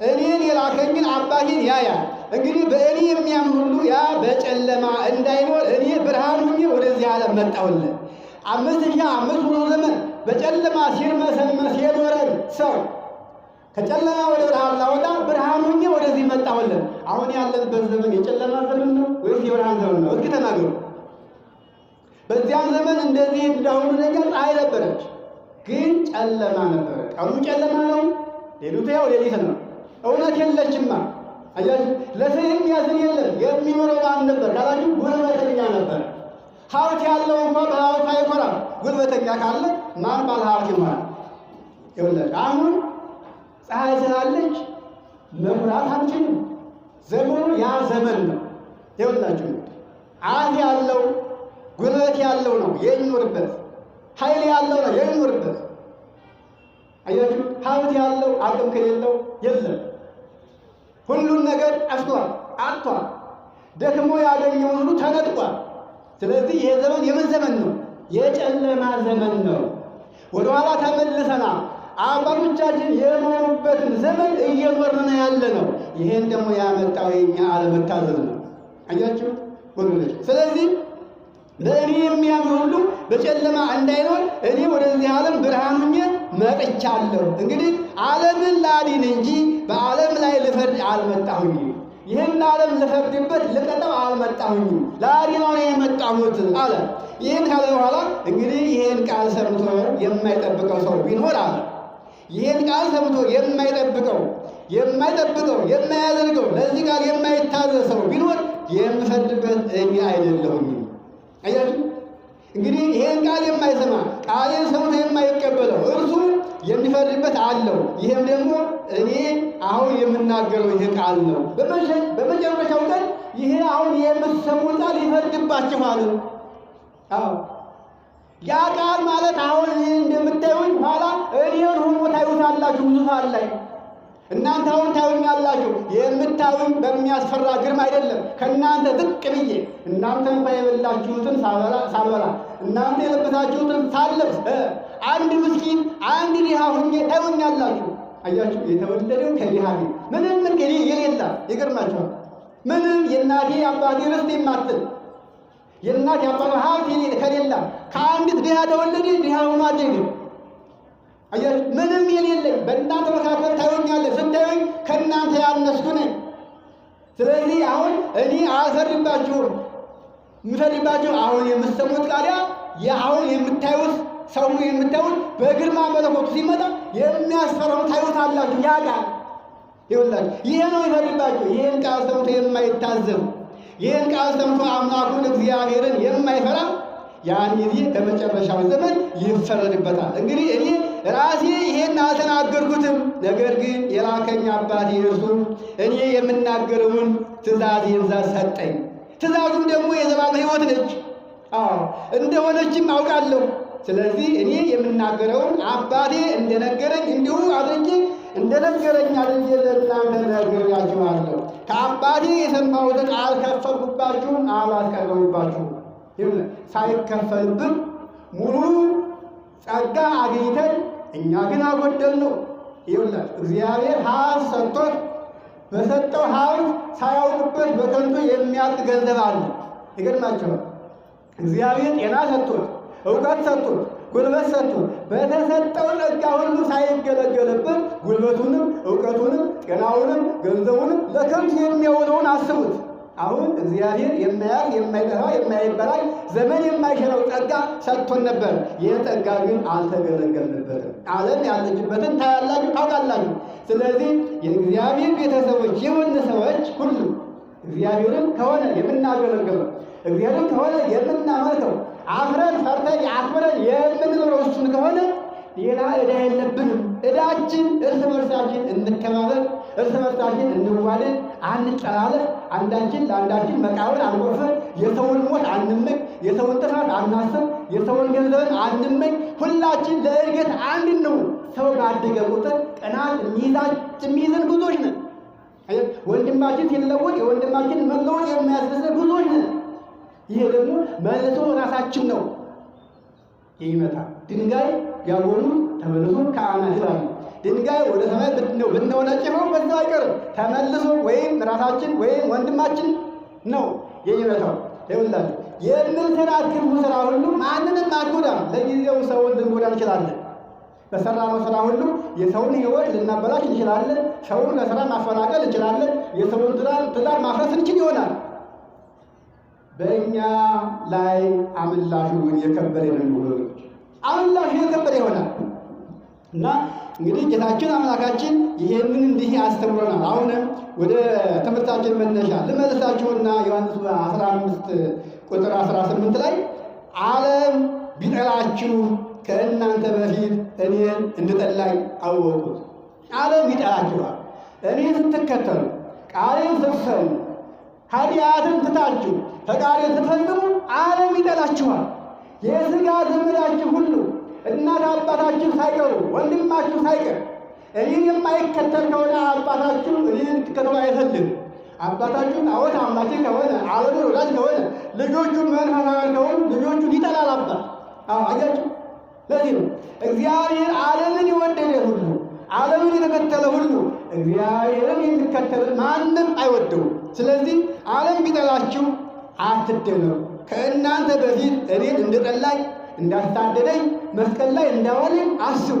እኔን የላከኝን አባቴን ያያል። እንግዲህ በእኔ የሚያምን ሁሉ ያ በጨለማ እንዳይኖር እኔ ብርሃን ሁኜ ወደዚህ ዓለም መጣሁለት። 5500 ዘመን በጨለማ ሲርመሰመስ የኖረን ሰው ከጨለማ ወደ ብርሃን ላወጣ ብርሃን ሁኜ ወደዚህ መጣሁለት። አሁን ያለንበት ዘመን የጨለማ ዘመን ነው ወይስ የብርሃን ዘመን ነው? እስኪ ተናገሩ። በዚያም ዘመን እንደዚህ እንዳሁኑ ነገር ፀሐይ ነበረች፣ ግን ጨለማ ነበረ። ቀኑ ጨለማ ነው፣ ሌሊቱ ያው ሌሊት ነው። እውነት የለችማ። አያችሁ፣ ለሰው የሚያዝን የለም። የሚኖረው ማን ነበር ካላችሁ ጉልበተኛ ነበር። ሀብት ያለው እንኳን በሀብት አይኮራም። ጉልበተኛ ካለ ማን ባለ ሀብት ይሆናል? ይኸውላችሁ አሁን ፀሐይ ስላለች መኩራት አንችልም። ዘመኑ ያ ዘመን ነው። ይኸውላችሁ አፍ ያለው ጉልበት ያለው ነው የሚኖርበት፣ ኃይል ያለው ነው የሚኖርበት። አያችሁ፣ ሀብት ያለው አቅም ከሌለው የለም። ሁሉን ነገር ጠፍቷል፣ አጥቷል። ደክሞ ያገኘውን ሁሉ ተነጥቋል። ስለዚህ ይሄ ዘመን የምን ዘመን ነው? የጨለማ ዘመን ነው። ወደኋላ ተመልሰና አባቶቻችን የኖሩበትን ዘመን እየኖርን ያለ ነው። ይሄን ደግሞ ያመጣው የኛ አለመታዘዝ ነው። አያችሁ ወገኖች። ስለዚህ በእኔ የሚያምን ሁሉ በጨለማ እንዳይኖር እኔ ወደዚህ ዓለም ብርሃን ሆኜ መጥቻለሁ። እንግዲህ ዓለምን ላድን እንጂ በዓለም ላይ ልፈርድ አልመጣሁኝም። ይህን ዓለም ልፈርድበት ልቀጠው አልመጣሁኝም፣ ላድነው ነው የመጣሁት አለ። ይህን ካለ በኋላ እንግዲህ ይህን ቃል ሰምቶ የማይጠብቀው ሰው ቢኖር አለ፣ ይህን ቃል ሰምቶ የማይጠብቀው የማያደርገው ለዚህ ቃል የማይታዘዝ ሰው ቢኖር የምፈርድበት እኔ አይደለሁም። አያችሁ እንግዲህ ይሄን ቃል የማይሰማ ቃሌን ሰምቶ የማይቀበለው እርሱ የሚፈርድበት አለው። ይሄም ደግሞ እኔ አሁን የምናገረው ይሄ ቃል ነው። በመጨረሻው ቀን ይሄ አሁን የምትሰሙት ቃል ይፈርድባችኋል። አዎ ያ ቃል ማለት አሁን እንደምታዩኝ ኋላ እኔን ሆኖ ታዩታላችሁ ዙፋን ላይ። እናንተ አሁን ታዩኛላችሁ። የምታዩኝ በሚያስፈራ ግርማ አይደለም፣ ከእናንተ ዝቅ ብዬ እናንተ እንኳን የበላችሁትን ሳበላ እናንተ የለበሳችሁትን ሳለብስ አንድ ምስኪን አንድ ድሃ ሁኜ ታዩኛላችሁ። አያችሁ የተወለደው ከድሃ ቤት ምንም የሌላ ይገርማችኋል። ምንም የእናቴ አባቴ ርስት የማትል የእናቴ አባቴ ሀብት ከሌላ ከአንዲት ድሃ ተወለደ። ድሃ ሆኖ አደገ። አያችሁ ምንም የሌለኝ በእናንተ መካከል ታዩኛለህ። ስታዩኝ ከእናንተ ያነስኩ ነኝ። ስለዚህ አሁን እኔ አልፈርድባችሁም። የምፈርድባችሁ አሁን የምትሰሙት ቃል አሁን የምታዩት ሰው የምታዩት በግርማ መለኮቱ ሲመጣ የሚያስፈራው ታዩታላችሁ። ያ ቃል ይኸውላችሁ ይሄ ነው ይፈርድባችሁ። ይሄን ቃል ሰምቶ የማይታዘብ ይሄን ቃል ሰምቶ አምላኩን እግዚአብሔርን የማይፈራ ያን ጊዜ በመጨረሻው ዘመን ይፈረድበታል። እንግዲህ እኔ ራሴ ይሄን አልተናገርኩትም፣ ነገር ግን የላከኝ አባቴ እርሱ እኔ የምናገረውን ትእዛዜን ሰጠኝ። ትእዛዙም ደግሞ የዘላለም ሕይወት ነች። አዎ እንደሆነችም አውቃለሁ። ስለዚህ እኔ የምናገረውን አባቴ እንደነገረኝ እንዲሁ አድርጌ እንደነገረኝ አድርጌ ለእናንተ ነግሬያችኋለሁ። ከአባቴ የሰማሁትን አልከፈልኩባችሁም፣ አላስቀረሁባችሁም። ሳይከፈልብን ሙሉ ጸጋ አግኝተን እኛ ግን አጎደልነው። ይኸውላችሁ እግዚአብሔር ሀብት ሰጥቶት በሰጠው ሀብት ሳያውቅበት በከንቱ የሚያልቅ ገንዘብ አለ። ይገርማችኋል። እግዚአብሔር ጤና ሰጥቶት እውቀት ሰጥቶት ጉልበት ሰጥቶት በተሰጠው ጸጋ ሁሉ ሳይገለገልበት ጉልበቱንም እውቀቱንም ጤናውንም ገንዘቡንም ለከንቱ የሚያውለውን አስቡት። አሁን እግዚአብሔር የማያልቅ የማይጠፋ የማይበላሽ ዘመን የማይሽረው ጸጋ ሰጥቶን ነበር። ይህ ጸጋ ግን አልተገለገልንበትም። ዓለም ያለችበትን ታያላችሁ፣ ታውቃላችሁ። ስለዚህ የእግዚአብሔር ቤተሰቦች የሆነ ሰዎች ሁሉ እግዚአብሔርን ከሆነ የምናገለግለው እግዚአብሔርን ከሆነ የምናመልከው አፍረን ፈርተን አክብረን የምንኖረው እሱን ከሆነ ሌላ ዕዳ የለብንም። ዕዳችን እርስ በርሳችን እንከባበር፣ እርስ በርሳችን እንዋደድ፣ አንጠላለፍ፣ አንዳችን ለአንዳችን መቃብር አንቆፍር፣ የሰውን ሞት አንመኝ፣ የሰውን ጥፋት አናስብ፣ የሰውን ገንዘብን አንመኝ። ሁላችን ለእድገት አንድ ነው። ሰው ባደገ ቁጥር ቅናት የሚይዘን ብዙዎች ነን። ወንድማችን ሲለወጥ የወንድማችን መለወጥ የሚያስደስት ብዙዎች ነን። ይሄ ደግሞ መልሶ ራሳችን ነው ይመታል። ድንጋይ ያጎኑ ተመልሶ ከአናት ይላሉ። ድንጋይ ወደ ሰማይ ብንወነጭፈው በዛ አይቀርም፣ ተመልሶ ወይም ራሳችን ወይም ወንድማችን ነው የሚመታው። ይኸውላችሁ የምንሰራት ክፉ ስራ ሁሉ ማንንም አትጎዳም። ለጊዜው ሰውን ልንጎዳ እንችላለን። በሰራነው ስራ ሁሉ የሰውን ሕይወት ልናበላሽ እንችላለን። ሰውን ከስራ ማፈናቀል እንችላለን። የሰውን ትዳር ማፍረስ እንችል ይሆናል። በእኛ ላይ አምላሹ የከበረ ነው። አምላሹ የከበረ ይሆናል እና እንግዲህ ጌታችን አምላካችን ይሄንን እንዲህ አስተምሮናል። አሁንም ወደ ትምህርታችን መነሻ ልመልሳችሁና ዮሐንስ 15 ቁጥር 18 ላይ ዓለም ቢጠላችሁ ከእናንተ በፊት እኔን እንድጠላኝ አወቁት። ዓለም ይጠላችኋል። እኔን ስትከተሉ ቃሌን ስትሰሙ ኃጢአትን ትታችሁ ፈቃዴን ስትፈጽሙ ዓለም ይጠላችኋል። የሥጋ ዘመዳችሁ ሁሉ እናት አባታችሁ ሳይቀሩ ወንድማችሁ ሳይቀር እኔን የማይከተል ከሆነ አባታችሁ እኔን እንድትከተሉ አይፈልግም። አባታችሁ ጣዖት አምላኪ ከሆነ ዓለምን ወዳጅ ከሆነ ልጆቹ መንፈሳውያን ከሆኑ ልጆቹን ይጠላል አባት። አያችሁ፣ ለዚህ ነው እግዚአብሔር ዓለምን የወደደ ሁሉ ዓለምን የተከተለ ሁሉ እግዚአብሔርን የሚከተል ማንም አይወደውም። ስለዚህ ዓለም ቢጠላችሁ አትደነቁ። ከእናንተ በፊት እኔን እንደጠላኝ እንዳሳደደኝ መስቀል ላይ እንዳዋለኝ አስቡ።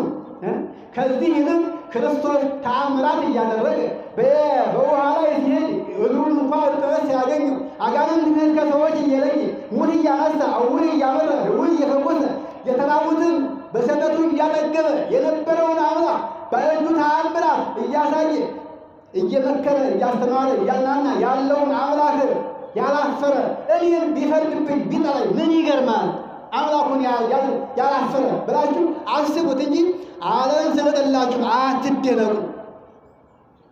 ከዚህ ይልቅ ክርስቶስ ተአምራት እያደረገ በውሃ ላይ ሲሄድ እግሩን እንኳ እርጥበት ሲያገኙ አጋንንት ከሰዎች እየለየ ሙት እያነሳ ዕውር እያበራ ዕውር እየፈወሰ የተራቡትን በሰጠቱ እያጠገበ የነበረውን አምላክ በእጁ ተአምራት እያሳየ እየመከረ እያስተማረ እያዝናና ያለውን አምላክ ያላፈረ እኔን ቢፈርድብኝ ቢጠላኝ ምን ይገርማል? አምላኩን ያላፈረ ብላችሁ አስቡት እንጂ ዓለም ስለጠላችሁ አትደነቁ።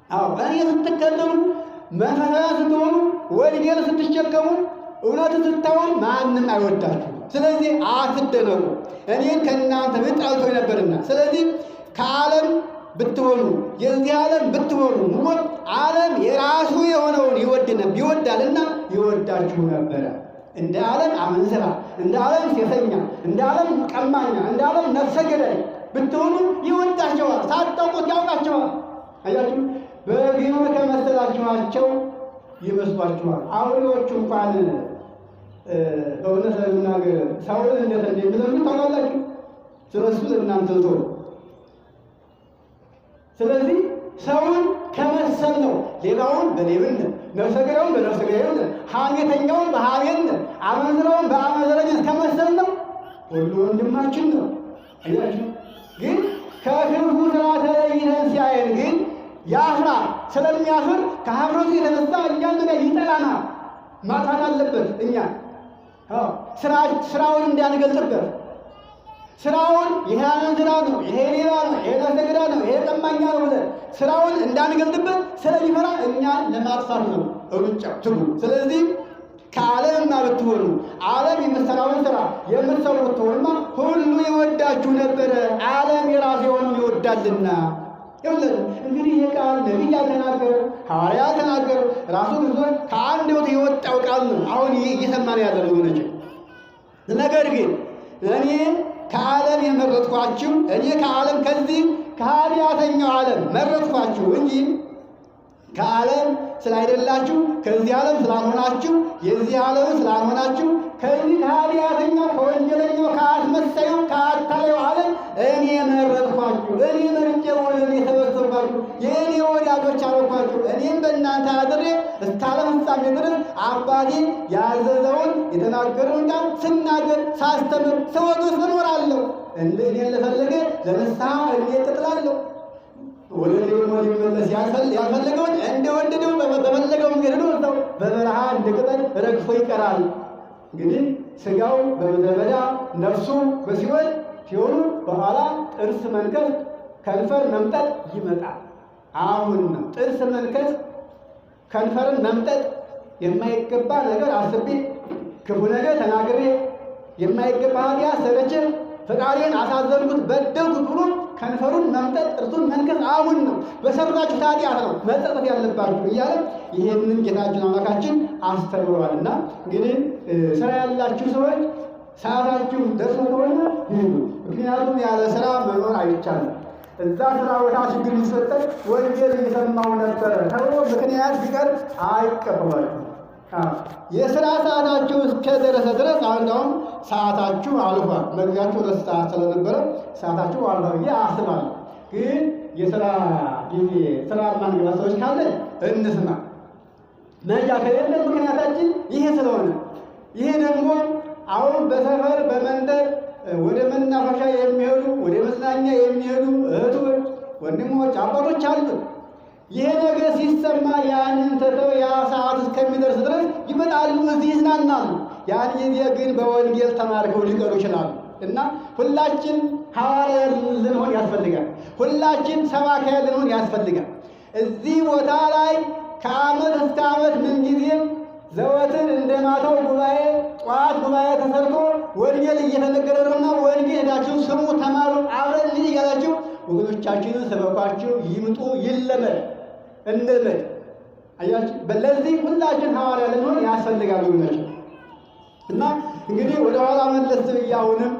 አዎ እኔ ስትከተሉ መንፈሳዊ ስትሆኑ ወንጌል ስትሸከሙ እውነት ስታወሩ ማንም አይወዳችሁ። ስለዚህ አትደነቁ። እኔን ከእናንተ ጠልቶኝ ነበርና ስለዚህ ከዓለም ብትሆኑ የዚህ ዓለም ብትሆኑ ኑሮ ዓለም የራሱ የሆነውን ይወዳልና ይወዳችሁ ነበረ። እንደ ዓለም አመንዝራ፣ እንደ ዓለም ሴሰኛ፣ እንደ ዓለም ቀማኛ፣ እንደ ዓለም ነፍሰ ገዳይ ብትሆኑ ይወዳቸዋል። ሳታውቁት ያውቃቸዋል። አያችሁ፣ በግብር ከመሰላችኋቸው ይመስሏችኋል። አውሬዎቹ እንኳን እውነት ለመናገር ሰውን እንዴት እንደሚዘምሩ ታውቃላችሁ። ስለሱ ለእናንተ ተው። ስለዚህ ሰውን ከመሰል ነው ሌላውን በሌብነት፣ ነፍሰ ገዳዩን በነፍሰ ገዳይነት፣ ሐሜተኛውን በሐሜትነት፣ አመንዝራውን በአመንዝረኝነት ከመሰል ነው ሁሉ ወንድማችን ነው። አያችሁ፣ ግን ከክፉ ሥራ ተለይተን ሲያየን ግን ያፍራ። ስለሚያፍር ከሀፍረቱ የተነሳ እኛን ነገር ይጠላናል። ማጣት አለበት እኛ ስራውን እንዳንገልጽበት ስራውን ይሄ አመንዝራ ነው፣ ይሄ ሌባ ነው፣ ይሄ ነፍሰ ገዳይ ነው፣ ይሄ ቀማኛ ነው ብለን ስራውን እንዳንገልጽበት ስለሚፈራ እኛን ለማጥፋት ነው ሩጫው ትጉ። ስለዚህ ከዓለምማ ብትሆኑ ዓለም የምትሰራውን ስራ የምትሰሩ ብትሆኑማ ሁሉ ይወዳችሁ ነበረ። ዓለም የራሱ የሆነውን ይወዳልና። ይኸውልህ እንግዲህ ይህ ቃል ነቢይ ያልተናገረ ሐዋርያ ያልተናገረ ራሱ ክርስቶስ ከአንድ ሕይወት የወጣው ቃል ነው አሁን እየሰማን ያለ ነው ወገኖቼ። ነገር ግን እኔ ከዓለም የመረጥኳችሁ እኔ ከዓለም ከዚህ ከኃጢአተኛው ዓለም መረጥኳችሁ እንጂ ከዓለም ስላይደላችሁ ከዚህ ዓለም ስላልሆናችሁ የዚህ ዓለም ስላልሆናችሁ ከዚህ ከኃጢአተኛው ከወንጀለኛው ከአስመሳዩ ከአታላዩ ዓለም እኔ መረጥኳችሁ። እኔ መርጬ ወደ እኔ ሰበሰብኳችሁ፣ የእኔ ወዳጆች አደረኳችሁ። እኔም በእናንተ አድሬ እስከ ዓለም ፍጻሜ ድረስ አባቴ ያዘዘውን የተናገረውን ቃል ስናገር ሳስተምር ስወግስ እኖራለሁ። እኔን ለፈለገ ለንስሐ እኔ እጥላለሁ። ወደ ደግሞ ሊመለስ ያልፈለገውን እንደወደደው በፈለገው መንገድ ነው ሰው በበረሃ እንደ ቅጠል ረግፎ ይቀራል። እንግዲህ ስጋው በምድረ በዳ ነፍሱ በሲኦል ሲሆኑ በኋላ ጥርስ መንከስ ከንፈር መምጠጥ ይመጣል። አሁን ነው ጥርስ መንከስ ከንፈርን መምጠጥ የማይገባ ነገር አስቤ ክፉ ነገር ተናግሬ የማይገባ ኃጢአት ሰርቼ ፈቃዴን አሳዘንኩት በደልኩት ብሎ ከንፈሩን መምጠጥ ጥርሱን መንከስ አሁን ነው በሰራችሁ ኃጢአት ነው መጸጸት ያለባችሁ እያለ ይሄንን ጌታችን አምላካችን አስተምሯልና እንግዲህ ስራ ያላችሁ ሰዎች ሰዓታችሁ ደርሶ ከሆነ ይሁን። ምክንያቱም ያለ ስራ መኖር አይቻልም። እዛ ስራ ቦታ ችግር ሊፈጠር ወንጌል እየሰማው ነበረ ተብሎ ምክንያት ቢቀር አይቀበሏችሁም። የስራ ሰዓታችሁ እስከደረሰ ድረስ አሁን ሰዓታችሁ አልፏል። መግቢያችሁ 2 ሰዓት ስለነበረ ሰዓታችሁ አልፏል ብዬ አስባለሁ። ግን የስራ ጊዜ ስራ ማንገባ ሰዎች ካለ እንስማ። መጃ ከሌለ ምክንያታችን ይሄ ስለሆነ ይሄ ደግሞ አሁን በሰፈር በመንደር ወደ መናፈሻ የሚሄዱ ወደ መዝናኛ የሚሄዱ እህቶች፣ ወንድሞች፣ አባቶች አሉ። ይሄ ነገር ሲሰማ ያንን ተተው ያ ሰዓት እስከሚደርስ ድረስ ይመጣሉ፣ እዚህ ይዝናናሉ። ያን ጊዜ ግን በወንጌል ተማርከው ሊቀሩ ይችላሉ። እና ሁላችን ሐዋርያ ልንሆን ያስፈልጋል። ሁላችን ሰባኪያ ልንሆን ያስፈልጋል። እዚህ ቦታ ላይ ከዓመት እስከ ዓመት ምንጊዜም ዘወትር እንደ ማታው ጉባኤ ጠዋት ጉባኤ ተሰርቶ ወንጌል እየተነገረ ነውና ወንጌል ሄዳችሁ ስሙ፣ ተማሩ፣ አብረን ልጅ እያላችሁ ወገኖቻችንን ሰበኳችሁ። ይምጡ፣ ይለመድ፣ እንልመድ። አያችሁ፣ ለዚህ ሁላችን ሐዋርያ ልንሆን ያስፈልጋል ወገኖች። እና እንግዲህ ወደ ኋላ መለስ ብዬ አሁንም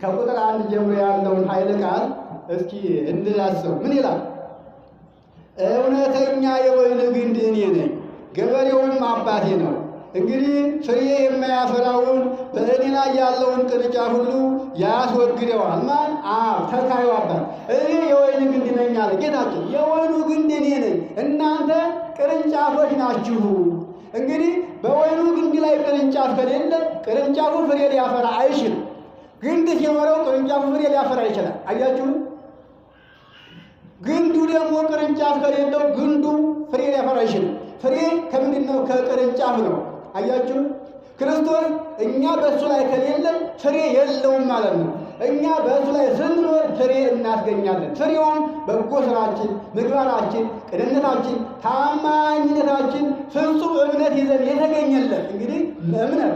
ከቁጥር 1 ጀምሮ ያለውን ኃይለ ቃል እስኪ እንድላስብ። ምን ይላል? እውነተኛ የወይን ግንድ እኔ ነኝ፣ ገበሬውም አባቴ ነው። እንግዲህ ፍሬ የማያፈራውን በእኔ ላይ ያለውን ቅርንጫፍ ሁሉ ያስወግደዋል። ማን? ተካዩ አባት። እኔ የወይን ግንድ ነኝ አለ ጌታችን። የወይኑ ግንድ እኔ ነኝ፣ እናንተ ቅርንጫፎች ናችሁ። እንግዲህ በወይኑ ግንድ ላይ ቅርንጫፍ ከሌለ ቅርንጫፉ ፍሬ ሊያፈራ አይችልም። ግንድ ሲኖረው ቅርንጫፉ ፍሬ ሊያፈራ ይችላል። አያችሁ? ግንዱ ደግሞ ቅርንጫፍ ከሌለው ግንዱ ፍሬ ሊያፈራ አይችልም። ፍሬ ከምን መጽሐፍ ነው። አያችሁ ክርስቶስ እኛ በእሱ ላይ ከሌለን ፍሬ የለውም ማለት ነው። እኛ በእሱ ላይ ስንኖር ፍሬ እናስገኛለን። ፍሬውም በጎ ስራችን፣ ምግባራችን፣ ቅንነታችን፣ ታማኝነታችን፣ ፍጹም እምነት ይዘን የተገኘለን እንግዲህ እምነት፣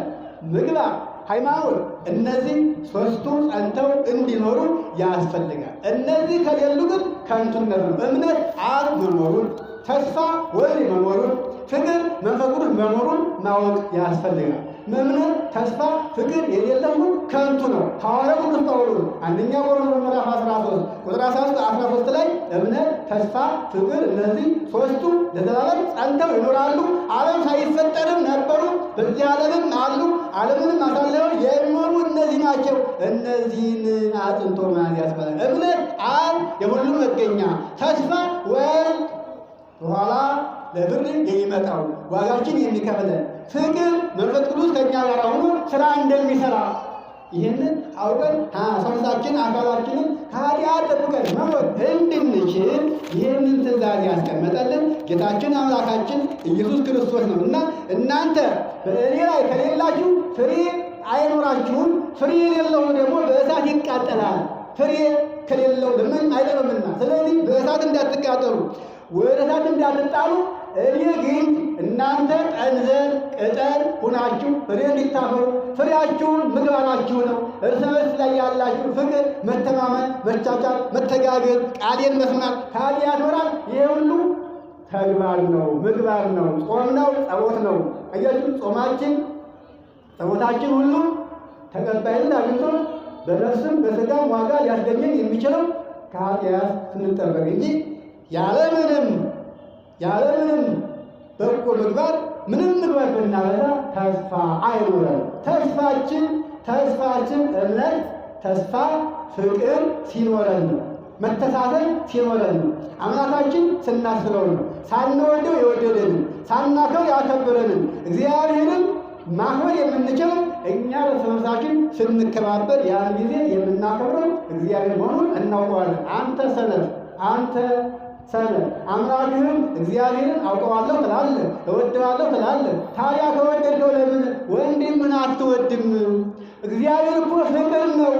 ምግባር፣ ሃይማኖት እነዚህ ሦስቱ ጸንተው እንዲኖሩ ያስፈልጋል። እነዚህ ከሌሉ ግን ከንቱነት ነው። እምነት አብ መኖሩን፣ ተስፋ ወልድ መኖሩን፣ ፍቅር መንፈስ ቅዱስ መኖሩን ማወቅ ያስፈልጋል። እምነት፣ ተስፋ፣ ፍቅር የሌለው ከንቱ ነው። ሐዋርያው ቅዱስ ጳውሎስ አንደኛ ቆሮንቶስ ምዕራፍ 13 ቁጥር 13 ላይ እምነት፣ ተስፋ፣ ፍቅር እነዚህ ሦስቱ ለዘላለም ጸንተው ይኖራሉ፣ ዓለም ሳይፈጠርም ነበሩ፣ በዚህ ዓለምም አሉ፣ ዓለምንም አሳልፈው የሚኖሩ እነዚህ ናቸው። እነዚህን አጽንቶ መያዝ ያስፈልጋል። እምነት አብ የሁሉ መገኛ፣ ተስፋ ወልድ በኋላ ለፍርድ የሚመጣው ዋጋችን የሚከፍለን፣ ፍቅር መንፈስ ቅዱስ ከእኛ ጋር ሆኖ ሥራ እንደሚሠራ ይህንን አውቀን ሰውነታችን አካላችንን ከኃጢአት ጠብቀን መኖር እንድንችል ይህንን ትእዛዝ ያስቀመጠልን ጌታችን አምላካችን ኢየሱስ ክርስቶስ ነው እና እናንተ በእኔ ላይ ከሌላችሁ ፍሬ አይኖራችሁም። ፍሬ የሌለው ደግሞ በእሳት ይቃጠላል። ፍሬ ከሌለው ለምን አይጠቅምና፣ ስለዚህ በእሳት እንዳትቃጠሉ ወደ እሳት እንዳትጣሉ እኔ ግን እናንተ ጠንዘል ቅጠል ሁናችሁ ፍሬ እንዲታፈሩ ፍሬያችሁን ምግባራችሁ ነው። እርስ በርስ ላይ ያላችሁ ፍቅር፣ መተማመን፣ መቻቻል፣ መተጋገዝ፣ ቃሌን መስማት፣ ከኃጢአት መራቅ ይሄ ሁሉ ተግባር ነው፣ ምግባር ነው፣ ጾም ነው፣ ጸሎት ነው። አያችሁ ጾማችን ጸሎታችን ሁሉ ተቀባይነት አግኝቶ በነፍስም በሥጋም ዋጋ ሊያስገኘን የሚችለው ከኃጢአት ስንጠበቅ እንጂ ያለምንም በጎ ምግባር ምንም ምግባር ብናበዛ ተስፋ አይኖረም። ተስፋችን እምነት፣ ተስፋ፣ ፍቅር ሲኖረን ነው። መተሳሰብ ሲኖረን ነው። አምላካችን ስናስበው ነው። ሳንወደው የወደደንን፣ ሳናከብር ያከበረንን እግዚአብሔርን ማክበር የምንችለው እኛ እርስ በርሳችን ስንከባበር ያን ጊዜ የምናከብረው እግዚአብሔር መሆኑን እናውቀዋለን። አንተ ሰነፍ አምላክህን እግዚአብሔርን አውቀዋለሁ ትላለህ፣ እወደዋለሁ ትላለህ። ታዲያ ከወደድከው ለምን ወንድምህን አትወድም? እግዚአብሔር እኮ ፍቅር ነው።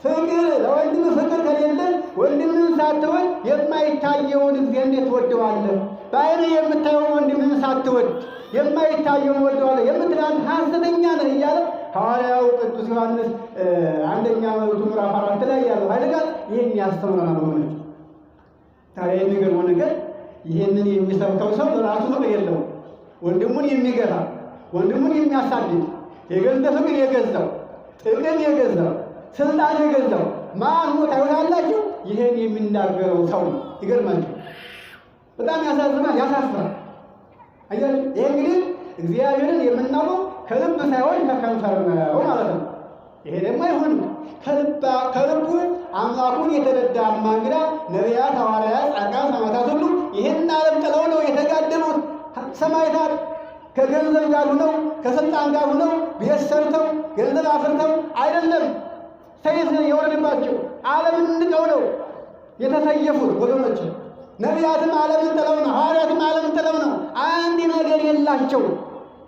ፍቅር ለወንድምህ ፍቅር ከሌለ ወንድምህን ሳትወድ የማይታየውን እግዚአብሔር እንዴት ትወደዋለህ? በዓይንህ የምታየውን ወንድምህን ሳትወድ የማይታየውን ወደዋለህ የምትላንት ሐሰተኛ ነህ እያለ ሐዋርያው ቅዱስ ዮሐንስ አንደኛ መልእክቱ ምዕራፍ 4 ላይ ያለው ኃይለ ቃል ይህን ያስተምረናል። ሆነ ታዲያ የሚገርመው ነገር ይህንን የሚሰብከው ሰው ራሱ ፍቅር የለውም። ወንድሙን የሚገራ፣ ወንድሙን የሚያሳድድ፣ የገንዘብ ፍቅር የገዛው፣ ጥቅም የገዛው፣ ስልጣን የገዛው ማን ሞት አይሆናላችሁ? ይህን የሚናገረው ሰው ነው። ይገርማችሁ፣ በጣም ያሳዝናል፣ ያሳፍራል። አያችሁ፣ ይሄ እንግዲህ እግዚአብሔርን የምናውቀው ከልብ ሳይሆን ከከንፈር ነው ማለት ነው። ይሄ ደግሞ አይሆንም። ከልቡ አምላኩን የተረዳማ እንግዳ ነቢያት፣ ሐዋርያት፣ ጻድቃን፣ ሰማዕታት ሁሉ ይህን ዓለም ጥለው ነው የተጋደሉት። ሰማዕታት ከገንዘብ ጋር ሁነው ከስልጣን ጋር ሁነው ቤት ሰርተው ገንዘብ አፍርተው አይደለም ሰይፍ የወረደባቸው፣ ዓለምን ንቀው ነው የተሰየፉት ወገኖች። ነቢያትም ዓለምን ጥለው ነው፣ ሐዋርያትም ዓለምን ጥለው ነው። አንድ ነገር የላቸው።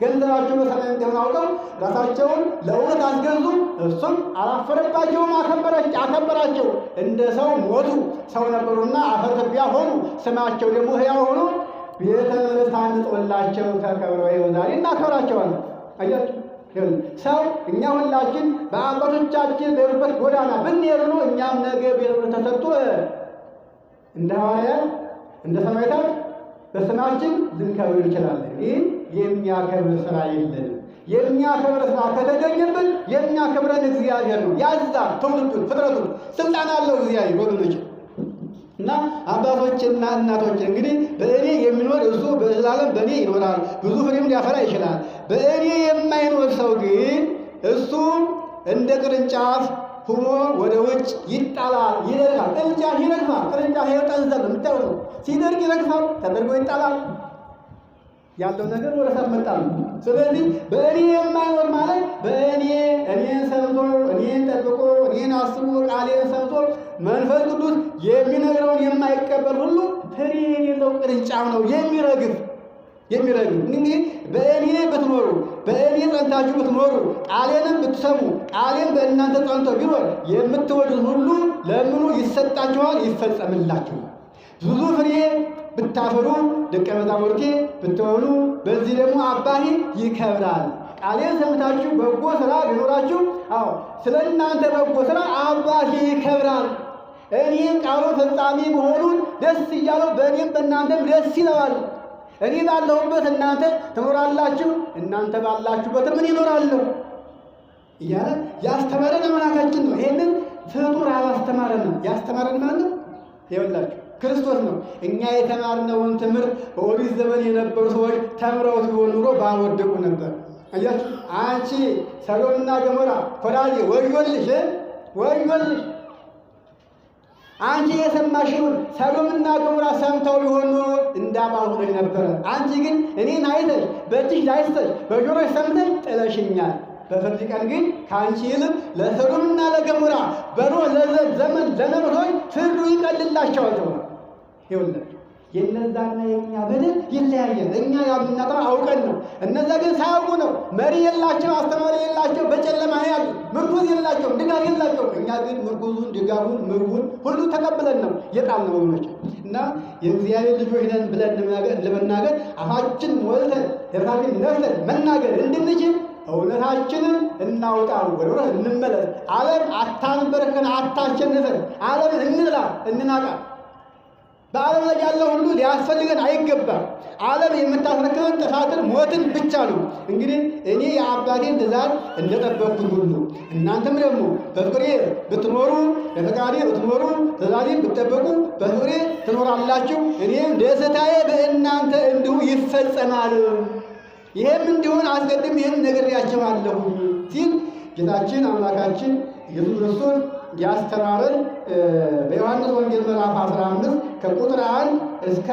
ገንዘባቸው በሰማይ እንደሆነ አውቀው ራሳቸውን ለእውነት አስገዙ። እሱም አላፈረባቸውም፣ አከበራቸው። እንደ ሰው ሞቱ። ሰው ነበሩና አፈር ትቢያ ሆኑ። ስማቸው ደግሞ ሕያው ሆኖ ቤተ መቅደስ ታንጾላቸው ተከብረው ይኸው ዛሬ እናከብራቸዋለን። አያችሁ ሰው እኛ ሁላችን በአባቶቻችን በሄዱበት ጎዳና ብንሄድ ነው እኛም ነገ ቤተ መቅደስ ተሰጥቶ እንደ ሐዋርያት እንደ ሰማዕታት በስማችን ልንከብር እንችላለን። ይህ የሚያከብር ስራ የለንም። የሚያከብር ስራ ከተገኘበት የሚያከብረን እግዚአብሔር ነው። ያዛል ትውልዱን፣ ፍጥረቱን። ስልጣን አለው እግዚአብሔር ወገኖች። እና አባቶችና እናቶች እንግዲህ በእኔ የሚኖር እሱ በዘላለም በእኔ ይኖራል፣ ብዙ ፍሬም ሊያፈራ ይችላል። በእኔ የማይኖር ሰው ግን እሱ እንደ ቅርንጫፍ ሁኖ ወደ ውጭ ይጣላል፣ ይደርቃል። ቅርንጫፍ ይረግፋል። ቅርንጫፍ ጠንዘል የምታየው ነው። ሲደርቅ ይረግፋል፣ ተደርጎ ይጣላል። ያለው ነገር ወደ እሳት መጣል። ስለዚህ በእኔ የማይኖር ማለት እኔን ሰምቶ እኔን ጠብቆ እኔን አስቦ ቃሌን ሰምቶ መንፈስ ቅዱስ የሚነግረውን የማይቀበል ሁሉ ፍሬ የሌለው ቅርንጫፍ ነው፣ የሚረግፍ። እንግዲህ በእኔ ብትኖሩ በእኔ ጸንታችሁ ብትኖሩ ቃሌንም ብትሰሙ ቃሌም በእናንተ ጸንቶ ቢኖር የምትወዱት ሁሉ ለምኑ ይሰጣችኋል፣ ይፈጸምላችኋል። ብዙ ፍሬ ብታፈሩ ደቀ መዛሙርቴ ብትሆኑ በዚህ ደግሞ አባቴ ይከብራል። ቃሌን ሰምታችሁ በጎ ሥራ ቢኖራችሁ፣ አዎ ስለ እናንተ በጎ ሥራ አባቴ ይከብራል። እኔም ቃሉ ፈጻሚ መሆኑን ደስ እያለው በእኔም በእናንተም ደስ ይለዋል። እኔ ባለሁበት እናንተ ትኖራላችሁ፣ እናንተ ባላችሁበትም እኔ እኖራለሁ እያለ ያስተማረን አምላካችን ነው። ይሄንን ፍጡር አላስተማረንም። ያስተማረን ማለት ነው ይኸውላችሁ ክርስቶስ ነው። እኛ የተማርነውን ትምህርት በኦሪት ዘመን የነበሩ ሰዎች ተምረውት ቢሆን ኑሮ ባልወደቁ ነበር። አያችሁ፣ አንቺ ሰዶምና ገሞራ ኮራሌ ወዮልሽ፣ ወዮልሽ። አንቺ የሰማሽውን ሰዶምና ገሞራ ሰምተው ቢሆን ኑሮ እንዳባልሆነች ነበረ። አንቺ ግን እኔን አይተሽ በእጅሽ ዳይስተሽ በጆሮሽ ሰምተሽ ጥለሽኛል። በፍርድ ቀን ግን ከአንቺ ይልቅ ለሰዶምና ለገሞራ በኖህ ዘመን ለነበሩት ፍርዱ ይቀልላቸዋል ተብሏል። ይኸውልህ የእነዛና የእኛ በደል ይለያያል። እኛ የምናጠፋው አውቀን ነው፣ እነዛ ግን ሳያውቁ ነው። መሪ የላቸው፣ አስተማሪ የላቸው፣ በጨለማ ያሉ፣ ምርኩዝ የላቸው፣ ድጋፍ የላቸው። እኛ ግን ምርኩዙን፣ ድጋፉን፣ ምርቡን ሁሉ ተቀብለን ነው የጣልነው ወገኖች። እና የእግዚአብሔር ልጆች ነን ብለን ለመናገር አፋችን ሞልተን ደረታችን ነፍተን መናገር እንድንችል እውነታችንን እናውጣው፣ ወደ እውነት እንመለስ። ዓለም አታንበርከን፣ አታሸንፈን። ዓለምን እንጥላ፣ እንናቃ። በዓለም ላይ ያለው ሁሉ ሊያስፈልገን አይገባም። ዓለም የምታስረክበን ጥፋትን፣ ሞትን ብቻ ነው። እንግዲህ እኔ የአባቴን ትእዛዝ እንደጠበቅኩት ሁሉ እናንተም ደግሞ በፍቅሬ ብትኖሩ፣ በፈቃዴ ብትኖሩ፣ ትእዛዜን ብትጠብቁ በፍቅሬ ትኖራላችሁ። እኔም ደስታዬ በእናንተ እንዲሁ ይፈጸማል። ይሄም እንዲሆን አስቀድም ይህን ነግሬያችኋለሁ ሲል ጌታችን አምላካችን ኢየሱስ ክርስቶስ ያስተማረን በዮሐንስ ወንጌል ምዕራፍ 15 ከቁጥር 1 እስከ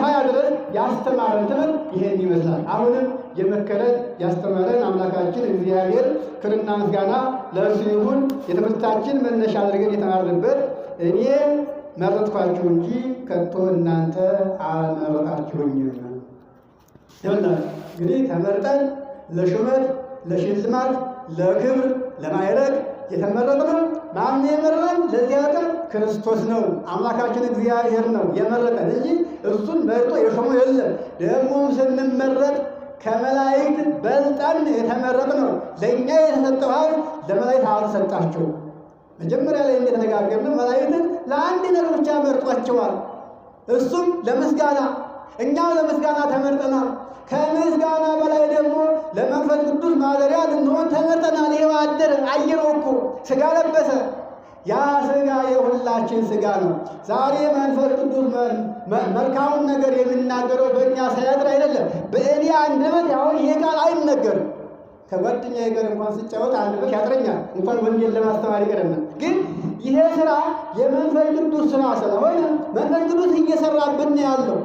20 ድረስ ያስተማረን ትምህርት ይሄን ይመስላል። አሁንም የመከረን ያስተማረን አምላካችን እግዚአብሔር ክብርና ምስጋና ለእርሱ ይሁን። የትምህርታችን መነሻ አድርገን የተማርንበት እኔ መረጥኳችሁ እንጂ ከቶ እናንተ አልመረጣችሁኝም። እንግዲህ ተመርጠን ለሹመት፣ ለሽልማት፣ ለክብር፣ ለማዕረግ የተመረጥነው ማን የመረጠን? ለዚህ ሀገር ክርስቶስ ነው። አምላካችን እግዚአብሔር ነው የመረጠን እንጂ እሱን መርጦ የሾመው የለም። ደግሞም ስንመረጥ ከመላእክት በልጠን የተመረጥነው። ለእኛ የተሰጠው ሀብት ለመላእክት አልተሰጣቸውም። መጀመሪያ ላይ እንደተነጋገርነው መላእክትን ለአንድ ነገር ብቻ መርጧቸዋል። እሱም ለምስጋና። እኛም ለምስጋና ተመርጠናል። ከምስጋና በላይ ደግሞ ለመንፈስ ቅዱስ ማደሪያ ልንሆን ተመርጠናል። ይኸው አደረ፣ አየነው እኮ ሥጋ ለበሰ። ያ ሥጋ የሁላችን ሥጋ ነው። ዛሬ መንፈስ ቅዱስ መልካሙን ነገር የሚናገረው በእኛ ሳያድር አይደለም። በእኔ አንደበት አሁን ይሄ ቃል አይነገርም። ከጓደኛዬ ጋር እንኳን ስጫወት አንደበት ያጥረኛል፣ እንኳን ወንጌል ለማስተማር ይቀርና። ግን ይሄ ሥራ የመንፈስ ቅዱስ ሥራ ስለሆነ መንፈስ ቅዱስ እየሰራብን ያለው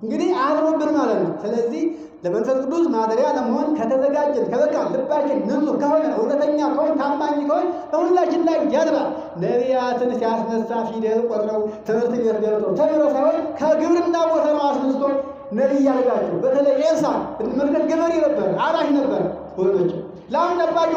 እንግዲህ አድሮብን ማለት ነው። ስለዚህ ለመንፈስ ቅዱስ ማደሪያ ለመሆን ከተዘጋጀን ከበቃ ልባችን ንጹሕ ከሆነ እውነተኛ ከሆነ ታማኝ ከሆነ በሁላችን ላይ ያድራል። ነቢያትን ሲያስነሳ ፊደል ቆጥረው ትምህርት ቤት ገብተው ተምረው ሳይሆን ከግብርና ቦታ ነው አስነስቶ ነቢይ ያደርጋቸው። በተለይ ኤልሳዕ እንመልከት፣ ገበሬ ነበር፣ አራሽ ነበር ወገኖች። ላም ጠባቂ